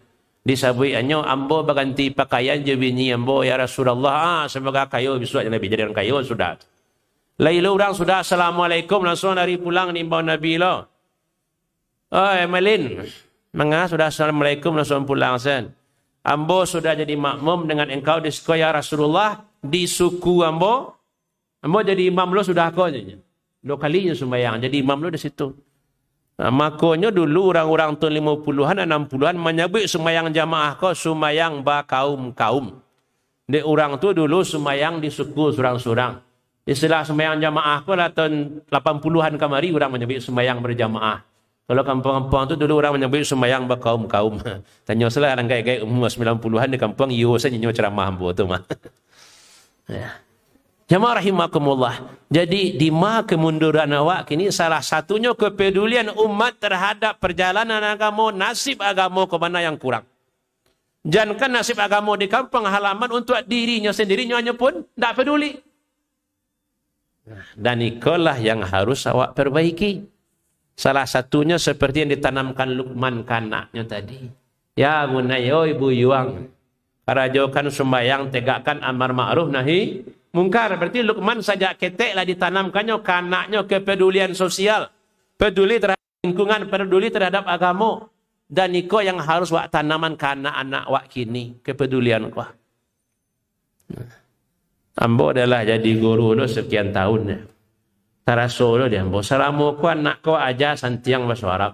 Disabuiannya ambo berganti pakaian je bini ambo ya Rasulullah. Semoga kayu besok Nabi jadi orang kayu sudah. Lailu orang sudah assalamualaikum langsung dari pulang diimbau Nabi lo. Oi Melin, mengah sudah assalamualaikum langsung pulang sen. Ambo sudah jadi makmum dengan engkau di sekolah Rasulullah di suku ambo. Ambo jadi imam lo sudah kau je. 2 kalinya sembahyang jadi imam lo di situ. Makanya dulu orang-orang tahun 50-an 60-an menyebut sembahyang jamaah kau sembahyang ba kaum-kaum. Di orang tu dulu sembahyang di suku surang-surang. Istilah sembahyang jamaah kau lah tahun 80-an kemari orang menyebut sembahyang berjamaah. Kalau kampung-kampung tu dulu orang menyebut sembahyang ba kaum-kaum. Tanya salah orang gaya-gaya umur 90-an di kampung yo saja nyo ceramah ambo tu mah. Ya. Jamaah rahimakumullah. Jadi di ma kemunduran awak kini salah satunya kepedulian umat terhadap perjalanan agama, nasib agama ke mana yang kurang. Jangankan nasib agama di kampung halaman untuk dirinya sendiri hanya pun tidak peduli. Dan itulah yang harus awak perbaiki. Salah satunya seperti yang ditanamkan Luqman ke anaknya tadi. Ya bunayya ibu yuang. Karajokan sembahyang tegakkan amar ma'ruf nahi mungkar. Berarti Luqman saja keteklah ditanamkannya ke anaknya kepedulian sosial. Peduli terhadap lingkungan, peduli terhadap agama. Dan iko yang harus wak tanaman ke anak-anak wak kini. Kepedulian kau. Ambo adalah jadi guru lo sekian tahun ya. Taraso lo dia ambo. Salamu ku anak kau aja santiang bahasa Arab.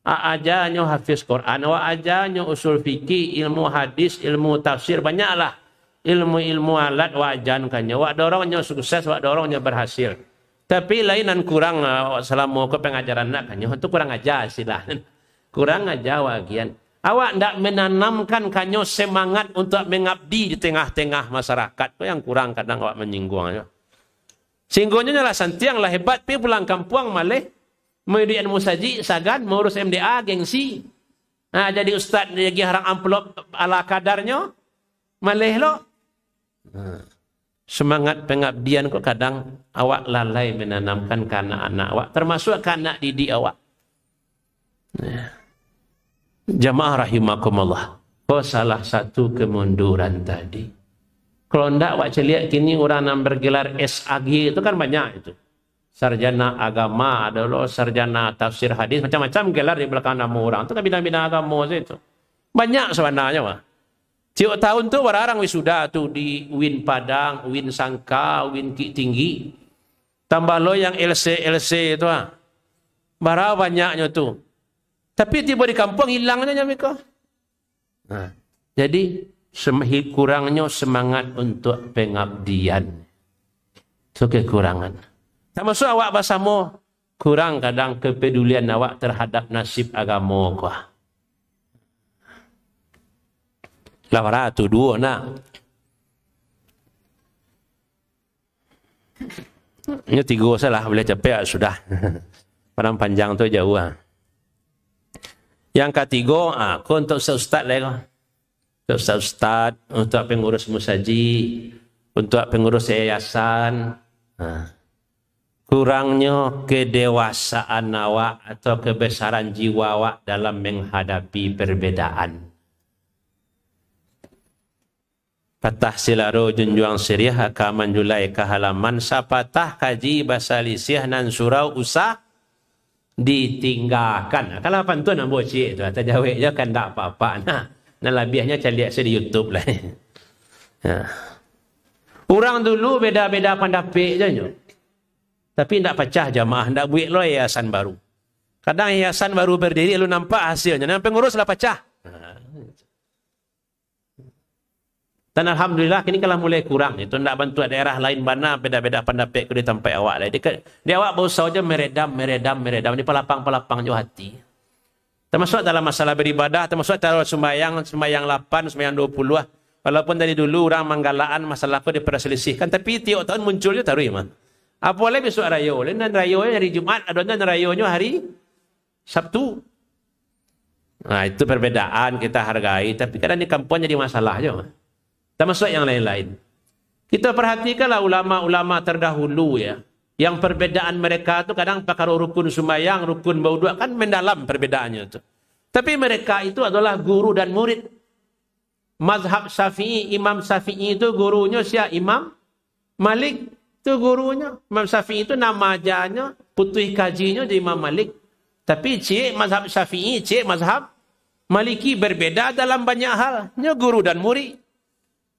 Aja nyo hafiz Quran, aja nyo usul fikih, ilmu hadis, ilmu tafsir, banyaklah. Ilmu-ilmu alat wajan kannya. Wak dorongnya sukses, wak dorongnya berhasil. Tapi lainan kurang selama ke pengajaran nak kannya. Itu kurang aja silah. Kurang aja wagian. Awak ndak menanamkan kanyo semangat untuk mengabdi di tengah-tengah masyarakat. Itu yang kurang kadang awak menyinggungnya. Singgungnya lah santiang lah hebat. Tapi pulang kampung malih. Media musaji, sagan, mengurus MDA, gengsi. Nah, jadi ustaz lagi harang amplop ala kadarnya. Malih lo. Semangat pengabdian kok kadang awak lalai menanamkan ke anak-anak awak. Termasuk ke anak didik awak. Jamaah rahimakumullah. Oh, salah satu kemunduran tadi. Kalau ndak awak celiak kini orang yang bergelar SAG itu kan banyak itu. Sarjana agama, ada loh sarjana tafsir hadis, macam-macam gelar di belakang nama orang. Itu kan bidang-bidang agama itu. Banyak sebenarnya mah. Tiap tahun tu orang wisuda tu di UIN Padang, UIN Sangka, UIN Tinggi. Tambah lo yang LC itu ah. Bara banyaknya tu. Tapi tiba di kampung hilangnya mereka. Jadi kurangnya semangat untuk pengabdian. Itu kekurangan. Termasuk awak bersama kurang kadang kepedulian awak terhadap nasib agama kau. Lawara tu dua nak. Ini tiga salah boleh capek sudah. Padang panjang tu jauh. Yang ketiga, kau untuk ustaz lah. Untuk ustaz, untuk pengurus musaji, untuk pengurus yayasan. Kurangnya kedewasaan awak atau kebesaran jiwa awak dalam menghadapi perbedaan. Patah silaro junjuang siriah hakaman julai ke halaman sapatah kaji bahasa lisih nan surau usah ditinggalkan. Kalau pantun nak bocik tu atau jawab je kan tak apa-apa. Nah lebihnya saya lihat saya di YouTube lah. Orang dulu beda-beda pendapat je. Tapi tidak pecah jamaah, tidak buat lo yayasan baru. Kadang yayasan baru berdiri, lu nampak hasilnya. Dan pengurus lah pecah. Dan alhamdulillah, kini kalau mulai kurang. Itu tidak bantu daerah lain mana, beda-beda pendapat di tempat awak. Di awak berusaha saja meredam. Di pelapang-pelapang jauh hati. Termasuk dalam masalah beribadah, termasuk dalam sembahyang 8, sembahyang 20. Walaupun dari dulu orang manggalaan masalah itu diperselisihkan. Tapi tiap tahun munculnya taruh iman. Apa boleh besok rayo? Dan rayonya hari Jumat, adanya rayonya hari Sabtu. Nah, itu perbedaan kita hargai. Tapi kadang di kampung jadi masalah aja. Termasuk yang lain-lain. Kita perhatikanlah ulama-ulama terdahulu ya. Yang perbedaan mereka itu kadang pakar rukun sembahyang, rukun baudua kan mendalam perbedaannya itu. Tapi mereka itu adalah guru dan murid. Mazhab Syafi'i, Imam Syafi'i itu gurunya siapa? Imam Malik. Itu gurunya. Imam Syafi'i itu nama ajanya, putih kajinya di Imam Malik. Tapi cik mazhab Syafi'i, cik mazhab Maliki berbeda dalam banyak hal. Nya guru dan murid.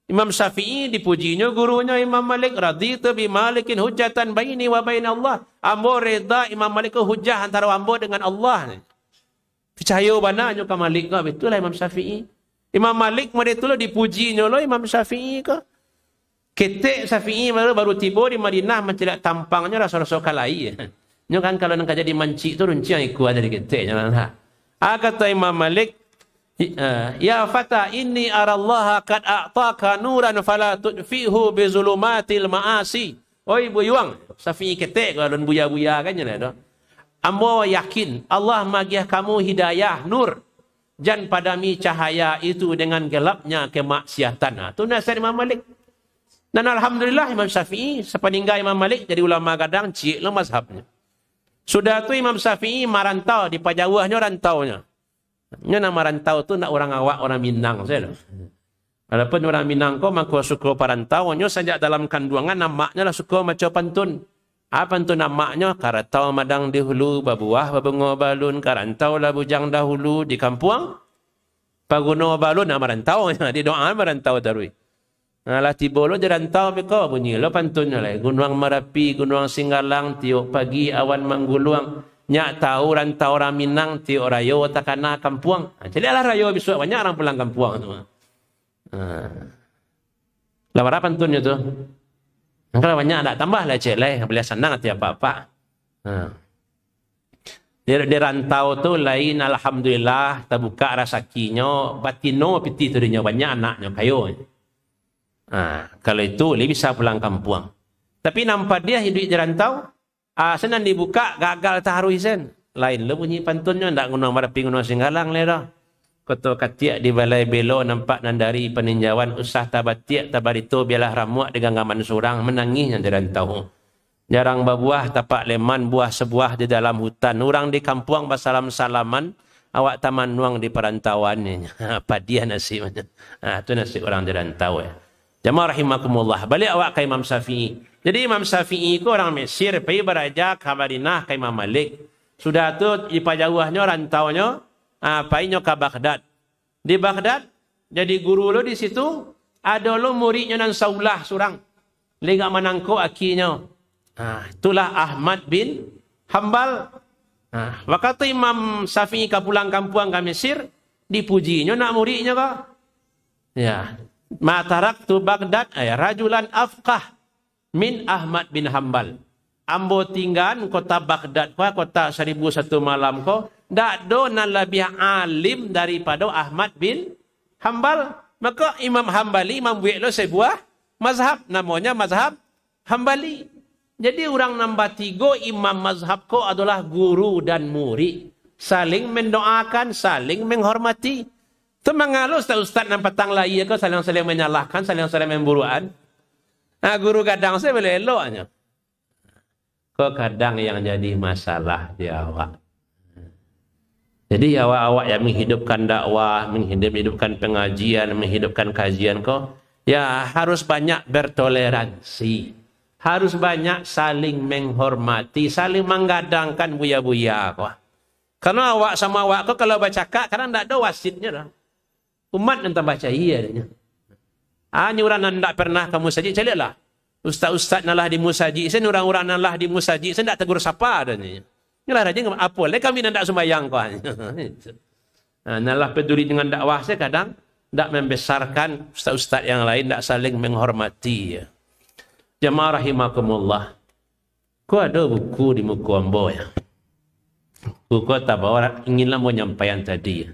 Imam Syafi'i dipujinya gurunya Imam Malik. Raditu bi Malikin hujjatan baini wa baina Allah. Ambo reda Imam Malik ke hujjah antara ambo dengan Allah. Percaya banaknya ke Malik ke? Itulah Imam Syafi'i. Imam Malik mereka dipujinya lo Imam Syafi'i ke? Ketik Syafi'i baru tiba di Madinah menceliak tampangnya rasa-rasa kalai. Ini kan kalau nak jadi mancik tu runcing ikut dari ketiknya lah. Kata Imam Malik, ya fata inni arallaha qad a'taka nuran fala tudfihu bi zulumatil ma'asi. Oi buyuang, Syafi'i ketik kalau buya-buya kan je tu. Ambo yakin Allah magiah kamu hidayah nur. Jan padami cahaya itu dengan gelapnya kemaksiatan. Tu nasihat Imam Malik. Dan alhamdulillah Imam Syafi'i sepeninggal Imam Malik jadi ulama gadang cik lah mazhabnya. Sudah tu Imam Syafi'i marantau di pajawahnya rantaunya. Nya nama rantau tu nak orang awak orang Minang saya. Walaupun orang Minang ko maka suka parantau nya sejak dalam kandungan namanya lah suka macam pantun. Apa pantun namanya? Karatau madang dahulu babuah babungo balun karantau lah bujang dahulu di kampung. Paguno balun nama rantau di doa marantau tarui. Lah tiba lo jerantau peko bunyi lo pantunnya lah. Gunung Merapi, Gunung Singgalang, tiok pagi awan mangguluang. Nyak tahu rantau orang Minang, tiok rayo takana kampung. Jadi lah rayo besok banyak orang pulang kampung tu. Lah berapa pantunnya tu? Kalau banyak nak tambah lah cek lah. Boleh senang hati apa-apa. Di rantau tu lain alhamdulillah terbuka rasakinya batino piti tu dia banyak anaknya kayu. Kalau itu dia bisa pulang kampung. Tapi nampak dia hidup di rantau, senang dibuka gagal taharuh sen. Lain lo bunyi pantunnya ndak Gunung Merapi Gunung Singgalang le dah. Koto katiak di balai belo nampak nandari peninjauan usah tabatiak tabarito biarlah ramuak di ganggaman surang menangisnya di rantau. Jarang berbuah tapak leman buah sebuah di dalam hutan. Orang di kampung bersalam-salaman awak taman nuang di perantauan. Apa dia nasibnya? Itu nasib orang di rantau ya. Jamaah rahimakumullah. Balik awak ke Imam Syafi'i. Jadi Imam Syafi'i itu orang Mesir. Pergi berajak ke Madinah ke Imam Malik. Sudah tu di pajawahnya rantaunya. Perginya ke Baghdad. Di Baghdad. Jadi guru lo di situ. Ada lo muridnya dan saulah surang. Lega manangko akinya. Itulah Ahmad bin Hanbal. Waktu Imam Syafi'i pulang kampung ke Mesir, dipujinya nak muridnya kok. Ya. Ma taraktu Baghdad rajulan afqah min Ahmad bin Hambal. Ambo tinggal kota Baghdad kota 1001 malam ko, dak do nan lebih alim daripada Ahmad bin Hambal. Maka Imam Hambali, Imam buat lo sebuah mazhab, namanya mazhab Hambali. Jadi orang nombor 3 imam mazhab ko adalah guru dan murid. Saling mendoakan, saling menghormati. Itu mengalu ustaz nan petang lagi ko saling menyalahkan, saling memburuan. Guru kadang saya boleh eloknya. Kok kadang yang jadi masalah di awak. Jadi awak-awak yang menghidupkan dakwah, menghidupkan pengajian, menghidupkan kajian kok, ya harus banyak bertoleransi. Harus banyak saling menghormati, saling menggadangkan buya-buya kok. Karena awak sama awak kok kalau baca kak, karena tidak ada wasitnya dah. Umat nanti baca iya. Nyuran tidak pernah kamu saji, celilah. Ustaz-ustaz nalah di musaji, saya orang-orang nalah di musaji, saya tidak tegur sapa adanya. Inilah raja apa le kami tidak sembahyang kau. Nalah peduli dengan dakwah saya kadang tidak membesarkan ustaz-ustaz yang lain, tidak saling menghormati. Jamaah rahimakumullah. Kau ada buku di muka ambo ya. Buku tabawa inginlah mau nyampaikan tadi.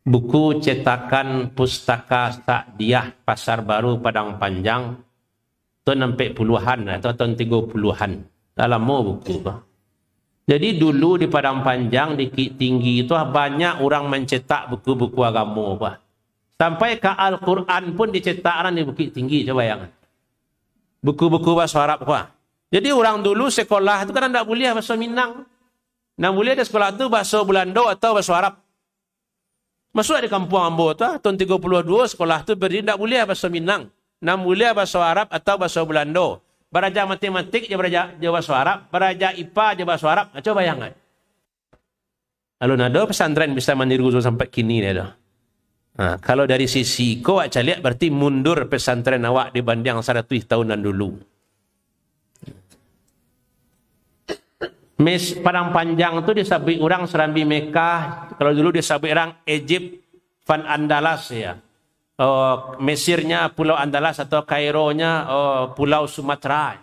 Buku cetakan Pustaka Sa'diyah Pasar Baru Padang Panjang tahun 40-an atau tahun 30-an. Dalam mau buku. Jadi dulu di Padang Panjang, di Bukit Tinggi itu banyak orang mencetak buku-buku agama. Pak. Sampai ke Al-Quran pun dicetakkan di Bukit Tinggi. Coba bayangkan. Buku-buku bahasa Arab. Pak. Jadi orang dulu sekolah itu kan tidak boleh bahasa Minang. Yang boleh di sekolah itu bahasa Belanda atau bahasa Arab. Masuk di kampung Ambo itu, tahun 32 sekolah itu berdiri tidak boleh bahasa Minang. Yang boleh bahasa Arab atau bahasa Belanda. Belajar matematik, dia belajar bahasa Arab. Belajar IPA, dia bahasa Arab. Coba bayangkan. Lalu ada pesantren bisa meniru sampai kini. Kalau dari sisi kau lihat berarti mundur pesantren awak dibanding 100 tahunan dulu. Padang Panjang itu disabui orang Serambi Mekah. Kalau dulu disabui orang Egypt, Van Andalas ya. Mesirnya Pulau Andalas atau Kaironya Pulau Sumatera.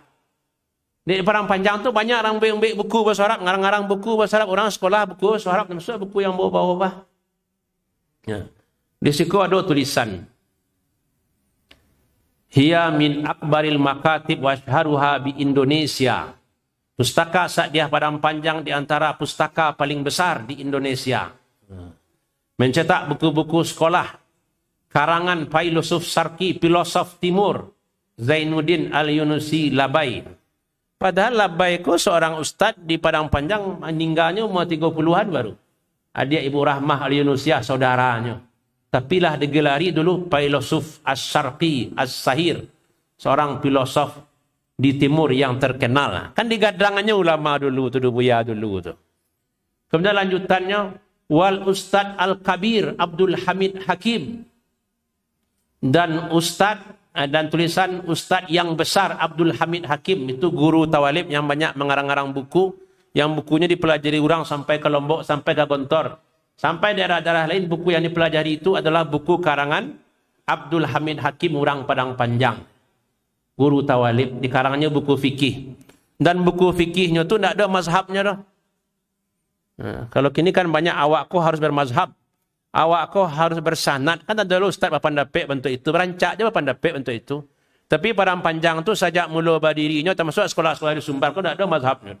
Di Padang Panjang tu banyak orang ambil buku bahasa Arab, ngarang-ngarang buku bahasa Arab, orang sekolah buku bahasa Arab, maksudnya buku yang bawah-bawah. Ya. Di situ ada tulisan. Hiya min akbaril makatib wa syharuha bi Indonesia. Pustaka Sa'diyah Padang Panjang di antara pustaka paling besar di Indonesia. Mencetak buku-buku sekolah. Karangan filosof Sarki, filosof Timur, Zainuddin Al-Yunusi Labai. Padahal Labai itu seorang ustadz di Padang Panjang, meninggalnya umur 30-an baru. Adik Ibu Rahmah Al-Yunusiah, saudaranya. Tapi lah digelari dulu filosof As-Sarki, As-Sahir. Seorang filosof di Timur yang terkenal. Kan digadangannya ulama dulu, tu buya dulu. Tu. Kemudian lanjutannya, Wal Ustadz Al-Kabir Abdul Hamid Hakim. Dan dan tulisan Ustadz yang besar Abdul Hamid Hakim, itu guru tawalib yang banyak mengarang-arang buku, yang bukunya dipelajari orang sampai ke Lombok, sampai ke Gontor, sampai daerah-daerah lain. Buku yang dipelajari itu adalah buku karangan Abdul Hamid Hakim orang Padang Panjang, guru tawalib. Dikarangannya buku fikih, dan buku fikihnya itu tidak ada mazhabnya dah. Kalau kini kan banyak awakku harus bermazhab. Awak kau harus bersanad. Kan ada ustaz papan dapik bentuk itu. Berancak je papan dapik bentuk itu. Tapi Padang Panjang tu sajak mula berdirinya, termasuk sekolah-sekolah di Sumbar, kau tak ada mazhabnya.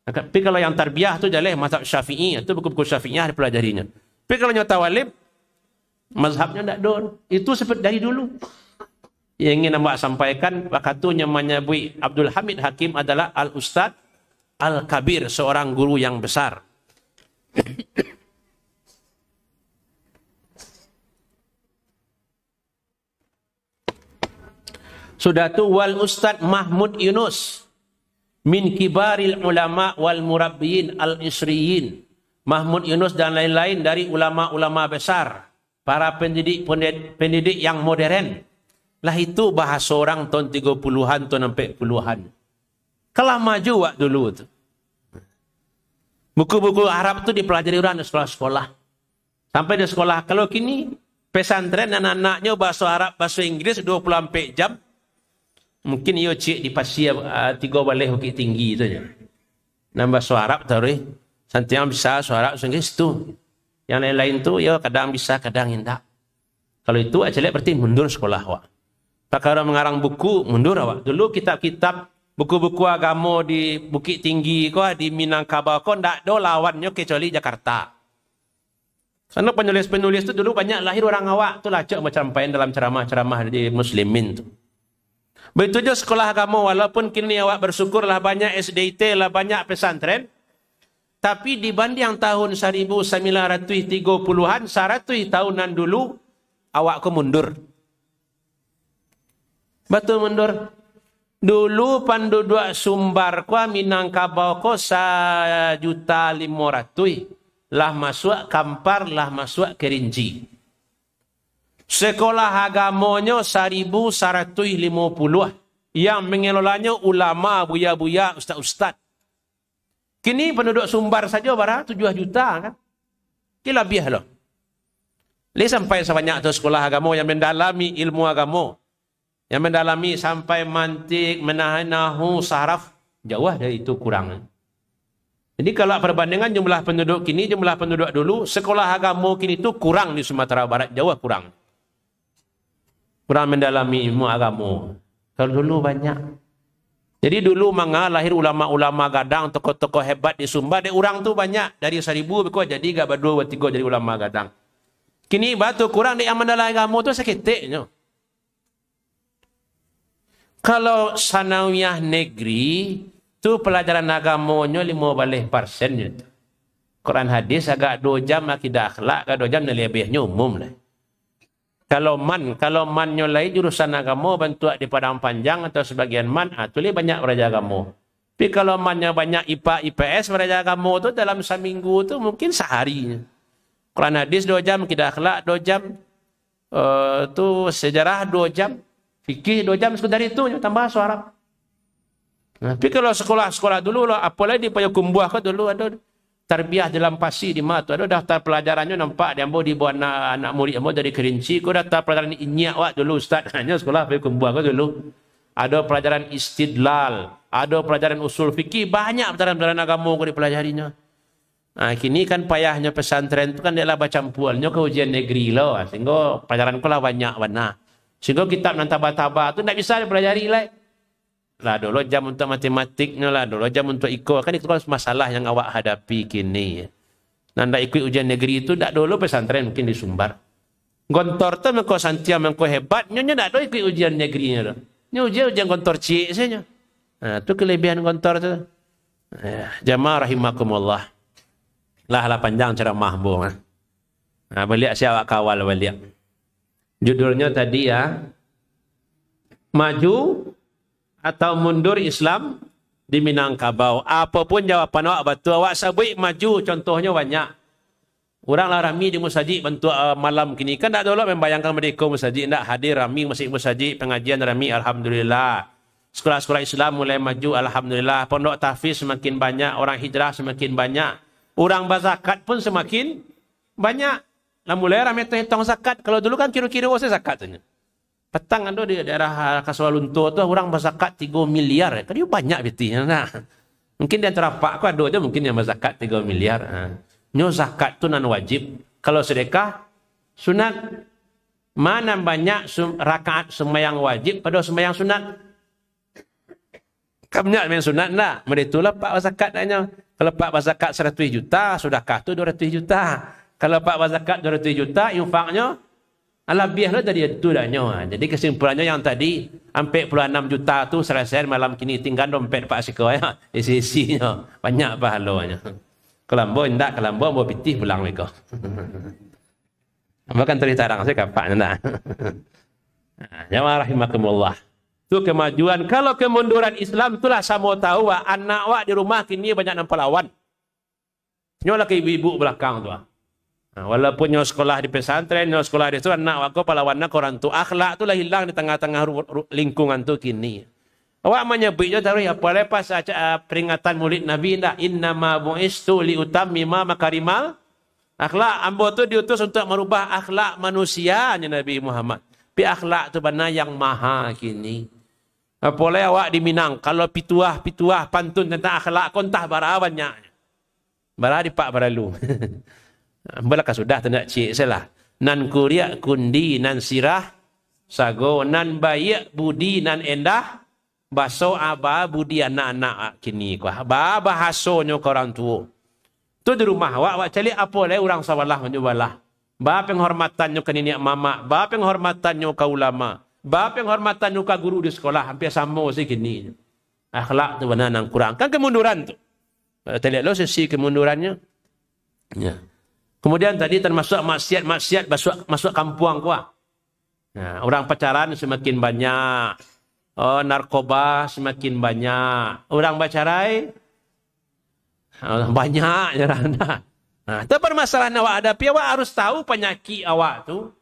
Tapi kalau yang tarbiyah tu jaleh mazhab Syafi'i. Itu buku-buku Syafi'iyah dipelajarinya. Tapi kalau yang tawalib, mazhabnya tak ada. Itu seperti dari dulu. Yang ingin nak sampaikan, wakatunya menyebut Abdul Hamid Hakim adalah Al-Ustadz Al-Kabir, seorang guru yang besar. Sudah tu wal Ustadz Mahmud Yunus min kibaril ulama wal murabbiyin al-isriyin. Mahmud Yunus dan lain-lain dari ulama-ulama besar, para pendidik yang modern. Lah itu bahasa orang tahun 30-an tahun 40-an. Kalah maju wak dulu tu. Buku-buku Arab tu dipelajari orang di sekolah-sekolah. Sampai di sekolah. Kalau kini pesantren anak-anaknya bahasa Arab, bahasa Inggris 24 jam. Mungkin ia cik di pasir 3 balai Bukit Tinggi saja. Nambah bahasa Arab tahu santai yang bisa bahasa Arab, bahasa Inggris tu. Yang lain-lain tu ya kadang bisa, kadang tidak. Kalau itu aja berarti mundur sekolah awak. Perkara mengarang buku mundur awak. Dulu kitab-kitab buku-buku agama di Bukit Tinggi kau di Minangkabau kau ndak ada lawannya kecuali Jakarta. Karena penulis-penulis itu dulu banyak lahir orang awak tu lacak macam pain dalam ceramah-ceramah di muslimin tu. Begitu juga sekolah agama walaupun kini awak bersyukurlah banyak SDIT lah banyak pesantren. Tapi dibanding tahun 1930-an 100 tahunan dulu awak ku mundur. Betul mundur. Dulu penduduk Sumbar ku Minangkabau ku 1.500.000 lah masuk Kampar lah masuk Kerinci. Sekolah agamanya 1.150 yang mengelolanya ulama, buya-buya, ustaz-ustaz. Kini penduduk Sumbar saja barang 7 juta kan. Kira lebih loh. Ini sampai sebanyak tu sekolah agama yang mendalami ilmu agama. Yang mendalami sampai mantik, menahan nahu, saraf. Jauh dari itu kurang. Jadi kalau perbandingan jumlah penduduk kini, jumlah penduduk dulu, sekolah agama kini itu kurang di Sumatera Barat. Jauh kurang. Kurang mendalami ilmu agama. Kalau dulu banyak. Jadi dulu manga lahir ulama-ulama gadang, tokoh-tokoh hebat di Sumbar. Dari orang tu banyak. Dari 1.000 berkuat jadi gak berdua, bertiga jadi ulama gadang. Kini batu kurang di aman dalam agama tu seketiknya. Kalau sanawiyah negeri, tu pelajaran agamanya 15%. Quran hadis agak 2 jam akidah akhlak, agak 2 jam lebihnya umum lah. Kalau mannya lain jurusan agama bantu di Padang Panjang atau sebagian man, tu banyak belajar agama. Tapi kalau mannya banyak IPA, IPS belajar agama tu dalam seminggu tu mungkin sehari. Quran hadis 2 jam, akidah akhlak 2 jam, tu sejarah 2 jam, fikih 2 jam sekadar itu tambah suara. Nah, tapi kalau sekolah-sekolah dulu lah, apalagi di Payakumbuh ke dulu ada tarbiyah dalam pasi di mana tu ada daftar pelajarannya nampak dia ambil di bawah anak murid ambil dari Kerinci. Kau daftar pelajaran inyak wak dulu ustaz hanya sekolah Payakumbuh ke dulu. Ada pelajaran istidlal, ada pelajaran usul fikih, banyak pelajaran agama kau dipelajarinya. Nah, kini kan payahnya pesantren tu kan dia lah bercampurnya ke ujian negeri lah, sehingga pelajaran kau lah banyak warna. Sehingga kitab nan tabah-tabah tu tak bisa dipelajari lah. Lah dulu jam untuk matematiknya lah, dulu jam untuk ikut. Kan itu kan masalah yang awak hadapi kini. Nanda ikut ujian negeri itu tak dulu pesantren mungkin di Sumbar. Gontor tu mengko santia mengko hebat, nyonya tak dulu ikut ujian negerinya. Ini ujian gontor cik saja. Nah, tu kelebihan gontor tu. Jamaah rahimakumullah. Lah panjang ceramah bu. Nah, balik siapa kawal balik. Judulnya tadi ya, maju atau mundur Islam di Minangkabau. Apapun jawapan awak betul, awak sabik maju contohnya banyak. Orang lah rami di musajid bentuk malam kini. Kan tak dulu membayangkan mereka musajid. Tak hadir rami masih musajid, pengajian rami Alhamdulillah. Sekolah-sekolah Islam mulai maju Alhamdulillah. Pondok tahfiz semakin banyak, orang hijrah semakin banyak. Orang berzakat pun semakin banyak. Lah mulai rami hitung zakat. Kalau dulu kan kira-kira saya zakat saja. Petang ada di daerah Kasualunto tu orang berzakat 3 miliar. Kan dia banyak betul. Nah. Mungkin di antara pak ku ada aja mungkin yang berzakat 3 miliar. Nyo zakat tu nan wajib. Kalau sedekah sunat. Mana banyak rakaat sembahyang wajib pada sembahyang sunat? Banyak sembahyang sunat enggak? Meritulah pak berzakat hanya. Kalau pak berzakat 100 juta, sedekah tu 200 juta. Kalau pak berzakat 200 juta, infaknya lebihlah dari itu dah nyo. Jadi kesimpulannya yang tadi 46 juta tu selesai malam kini tinggal dompet Pak Siko ya. Isi-isinya banyak pahalanya. Kelambo ndak kelambo mau pitih pulang mereka. Bahkan cerita orang saya kapan ndak. Jamaah rahimakumullah. Tu kemajuan. Kalau kemunduran Islam itulah sama tahu anak wak di rumah kini banyak nampak lawan. Nyo lah ke ibu-ibu belakang tu. Nah, walaupun nyo sekolah di pesantren, nyo sekolah di itu, anak wako palawannya koran tu. Akhlak tu lah hilang di tengah-tengah lingkungan tu kini. Awak menyebut je taruh apa lepas peringatan Maulid Nabi ndak innama bu'istu liutammima makarimal akhlak. Ambo tu diutus untuk merubah akhlak manusianya Nabi Muhammad. Pi akhlak tu benar yang maha kini. Boleh awak di Minang kalau pituah pantun tentang akhlak kontah bara banyak. Bara di Pak Baralu. Belaka sudah tak cik salah. Nan kuria kundi nan sirah sago nan baik budi nan endah baso aba budi anak-anak kini kuah. Ba bahasonyo ke orang tua. Tu di rumah awak cari apa le orang sawalah menjubalah. Ba penghormatannya ke nenek mama, ba penghormatannya ke ulama, ba penghormatannya ke guru di sekolah hampir sama sih kini. Akhlak tu benar nang kurang. Kan kemunduran tu. Terlihat lo sisi kemundurannya. Ya. Kemudian tadi termasuk maksiat masuk kampung kuah. Nah, orang pacaran semakin banyak. Oh, narkoba semakin banyak. Orang bacarai banyak jarana. Nah, itu permasalahan awak hadapi. Awak harus tahu penyakit awak tu.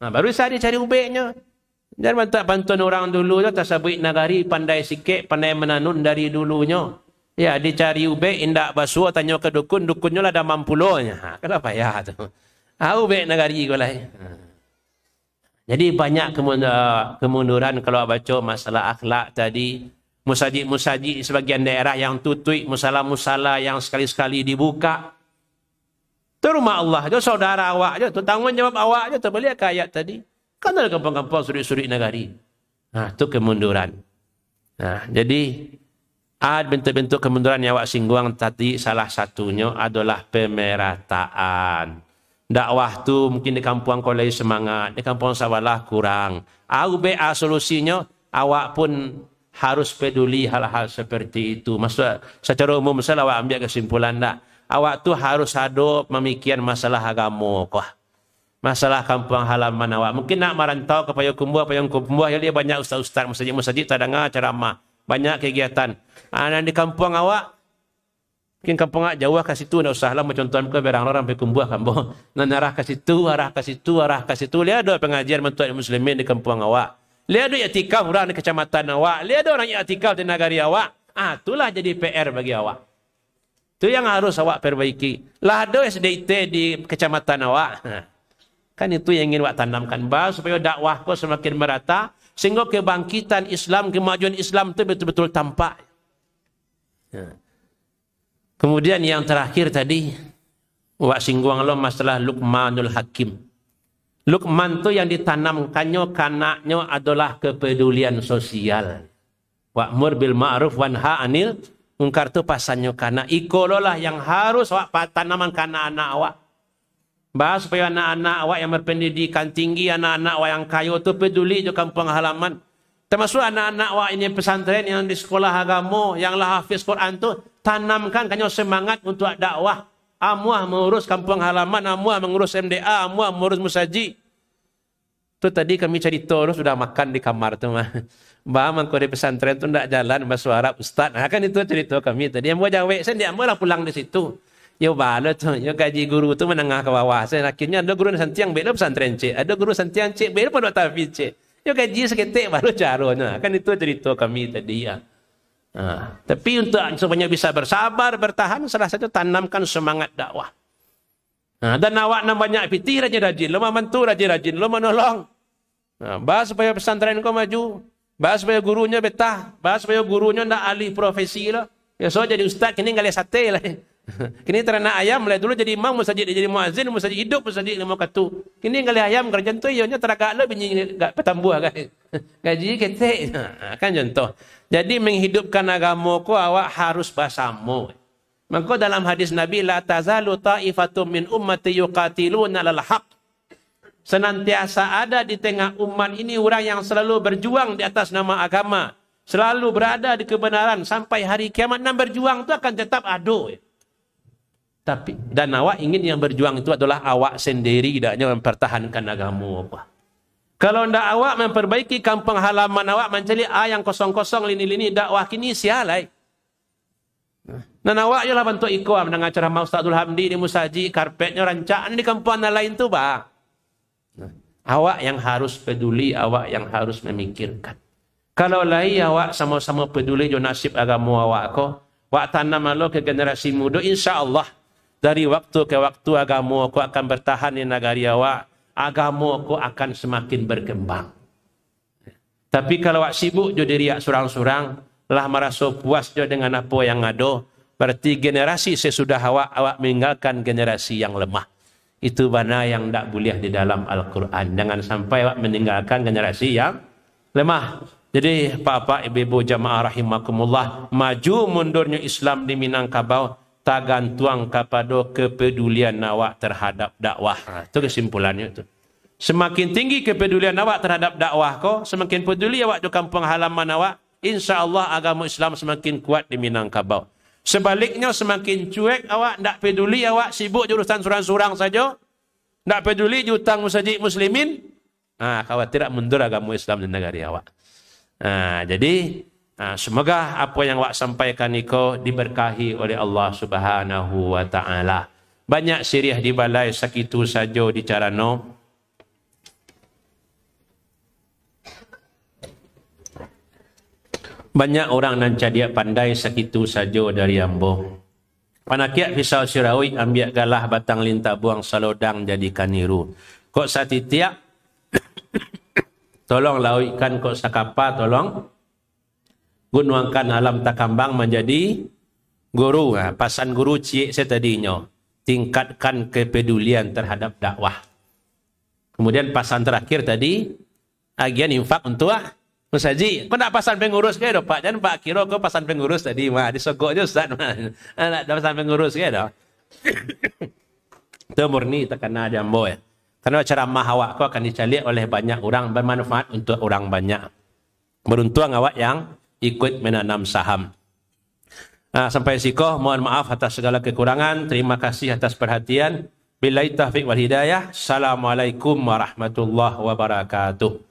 Nah, baru saya dicari ubeknya. Jangan bantuan orang dulu tu tasabik nagari pandai sikit, pandai menanun dari dulunya. Ya, dicari ubek indak basuh tanya ke dukun, dukunnya lah ada mampulonya. Kenapa ya tu? Ubek nagari ko lah. Jadi banyak kemunduran kalau baca masalah akhlak tadi. Musajid-musajid di sebagian daerah yang tutup, musala-musala yang sekali-sekali dibuka. Itu rumah Allah, itu saudara awak je, itu tanggungjawab awak je, tu balik ke ayat tadi. Kan ada kampung-kampung suri-suri negari. Nah, itu kemunduran. Nah, jadi ada bentuk-bentuk kemunduran yang awak singgung tadi, salah satunya adalah pemerataan. Dakwah tu mungkin di kampung kolej semangat, di kampung sawalah kurang. AUBA solusinya, awak pun harus peduli hal-hal seperti itu. Maksud secara umum misalnya awak ambil kesimpulan tak? Awak tu harus ada memikirkan masalah agama kah? Masalah kampung halaman awak. Mungkin nak merantau ke Payakumbuh, ya dia banyak ustaz-ustaz masjid-masjid tak dengar ceramah. Banyak kegiatan. Dan di kampung awak, mungkin kampung awak jauh ke situ, tak usahlah mencontohkan ke berang orang Payakumbuh kampung. Nan arah ke situ, arah ke situ, arah ke situ. Lihat ada pengajian mentuan muslimin di kampung awak. Lihat ada i'tikaf orang di kecamatan awak. Lihat ada orang i'tikaf di negari awak. Itulah jadi PR bagi awak. Itu yang harus awak perbaiki. Lah ada SDIT di kecamatan awak. Kan itu yang ingin awak tanamkan. Supaya dakwah kau semakin merata. Sehingga kebangkitan Islam, kemajuan Islam itu betul-betul tampak. Kemudian yang terakhir tadi. Awak singgung lo masalah Luqmanul Hakim. Luqman itu yang ditanamkannya kanaknya adalah kepedulian sosial. Wa'mur bil ma'ruf wanha anil munkar itu pasannya kana. Ikololah yang harus awak tanaman kana anak awak. Bahas supaya anak-anak awak yang berpendidikan tinggi, anak-anak awak yang kaya itu peduli di kampung halaman. Termasuk anak-anak awak ini pesantren yang di sekolah agama, yang lah hafiz Quran itu, tanamkan kanyo semangat untuk dakwah. Amuah mengurus kampung halaman, amuah mengurus MDA, amuah mengurus musajid. Itu tadi kami cerita sudah makan di kamar tu mah. Bah mangko di pesantren tu ndak jalan bahasa Arab ustaz. Nah, kan itu cerita kami tadi. Yang mau jawab sen dia malah pulang di situ. Yo bala tu, yo gaji guru tu menengah ke bawah. Saya akhirnya ada guru santiang bela pesantren cik, ada guru santiang cik bela pada tahfiz cik. Yo gaji seketik baru caranya. Kan itu cerita kami tadi ya. Tapi untuk supaya bisa bersabar, bertahan, salah satu tanamkan semangat dakwah. Dan awak nak banyak pitih rajin-rajin, lo membantu rajin-rajin, lo menolong. Bahas supaya pesantren kau maju, bahas supaya gurunya betah, bahas supaya gurunya nak alih profesi lah. Ya so jadi ustaz kini ngalih sate lah. Kini ternak ayam lah dulu jadi imam musajid jadi muazin musajid hidup musajid lima katu. Kini ngalih ayam kerja tu ianya teragak lo binyi gak petambuh kan. Gaji ketek. Kan contoh. Jadi menghidupkan agama ku awak harus basamu. Maka dalam hadis Nabi la tazalu ta'ifatum min ummati yuqatiluna lal haq. Senantiasa ada di tengah umat ini orang yang selalu berjuang di atas nama agama, selalu berada di kebenaran sampai hari kiamat. Dan berjuang itu akan tetap ada. Tapi dan awak ingin yang berjuang itu adalah awak sendiri, tidaknya mempertahankan agama apa. Kalau ndak awak memperbaiki kampung halaman awak mencari yang kosong-kosong lini-lini dakwah kini sialai. Dan awak jelah bantu iko mendengar ceramah Ustazul Hamdi di Musaji, karpetnya rancaan di kampung lain tu bah. Awak yang harus peduli, awak yang harus memikirkan. Kalau lai awak sama-sama peduli jo nasib agama awak ko, awak tanam lo ke generasi muda, insya-Allah dari waktu ke waktu agama ko akan bertahan di negari awak, agama ko akan semakin berkembang. Tapi kalau awak sibuk jo diri awak surang-surang, lah merasa puas jo dengan apa yang ada, berarti generasi sesudah awak meninggalkan generasi yang lemah. Itu mana yang tak boleh di dalam Al-Quran. Jangan sampai awak meninggalkan generasi yang lemah. Jadi Bapak Ibu jamaah rahimakumullah, maju mundurnya Islam di Minangkabau tergantung kepada kepedulian awak terhadap dakwah. Itu kesimpulannya itu. Semakin tinggi kepedulian awak terhadap dakwah ko, semakin peduli awak di kampung halaman awak, insya-Allah agama Islam semakin kuat di Minangkabau. Sebaliknya semakin cuek awak, tak peduli awak, sibuk jurusan surang-surang saja, tak peduli jutang masjid muslimin, khawatir mundur agama Islam di negara awak. Jadi semoga apa yang awak sampaikan niko diberkahi oleh Allah Subhanahu wa taala. Banyak siriah di balai sakitu saja di carano. Banyak orang nan cadia pandai sakitu saja dari ambo. Panakiak pisau sirawi ambil galah batang lintah buang salodang jadikan niru. Kok satitiak tolong lauikan kok sakapa, tolong gunuangkan alam takambang menjadi guru. Pasan guru cik saya tadinya, tingkatkan kepedulian terhadap dakwah. Kemudian pasan terakhir tadi, agian infak untuk Musaji, kau nak pasan pengurus ke dah Pak? Jangan Pak kira kau pasan pengurus tadi mah disogok je Ustaz mah. Nak pasan pengurus ke dah. Itu murni terkena jambo ya. Karena ceramah awak kau akan dicalik oleh banyak orang, bermanfaat untuk orang banyak. Beruntung awak yang ikut menanam saham. Sampai sikoh, mohon maaf atas segala kekurangan. Terima kasih atas perhatian. Billahi taufiq wal hidayah. Assalamualaikum warahmatullahi wabarakatuh.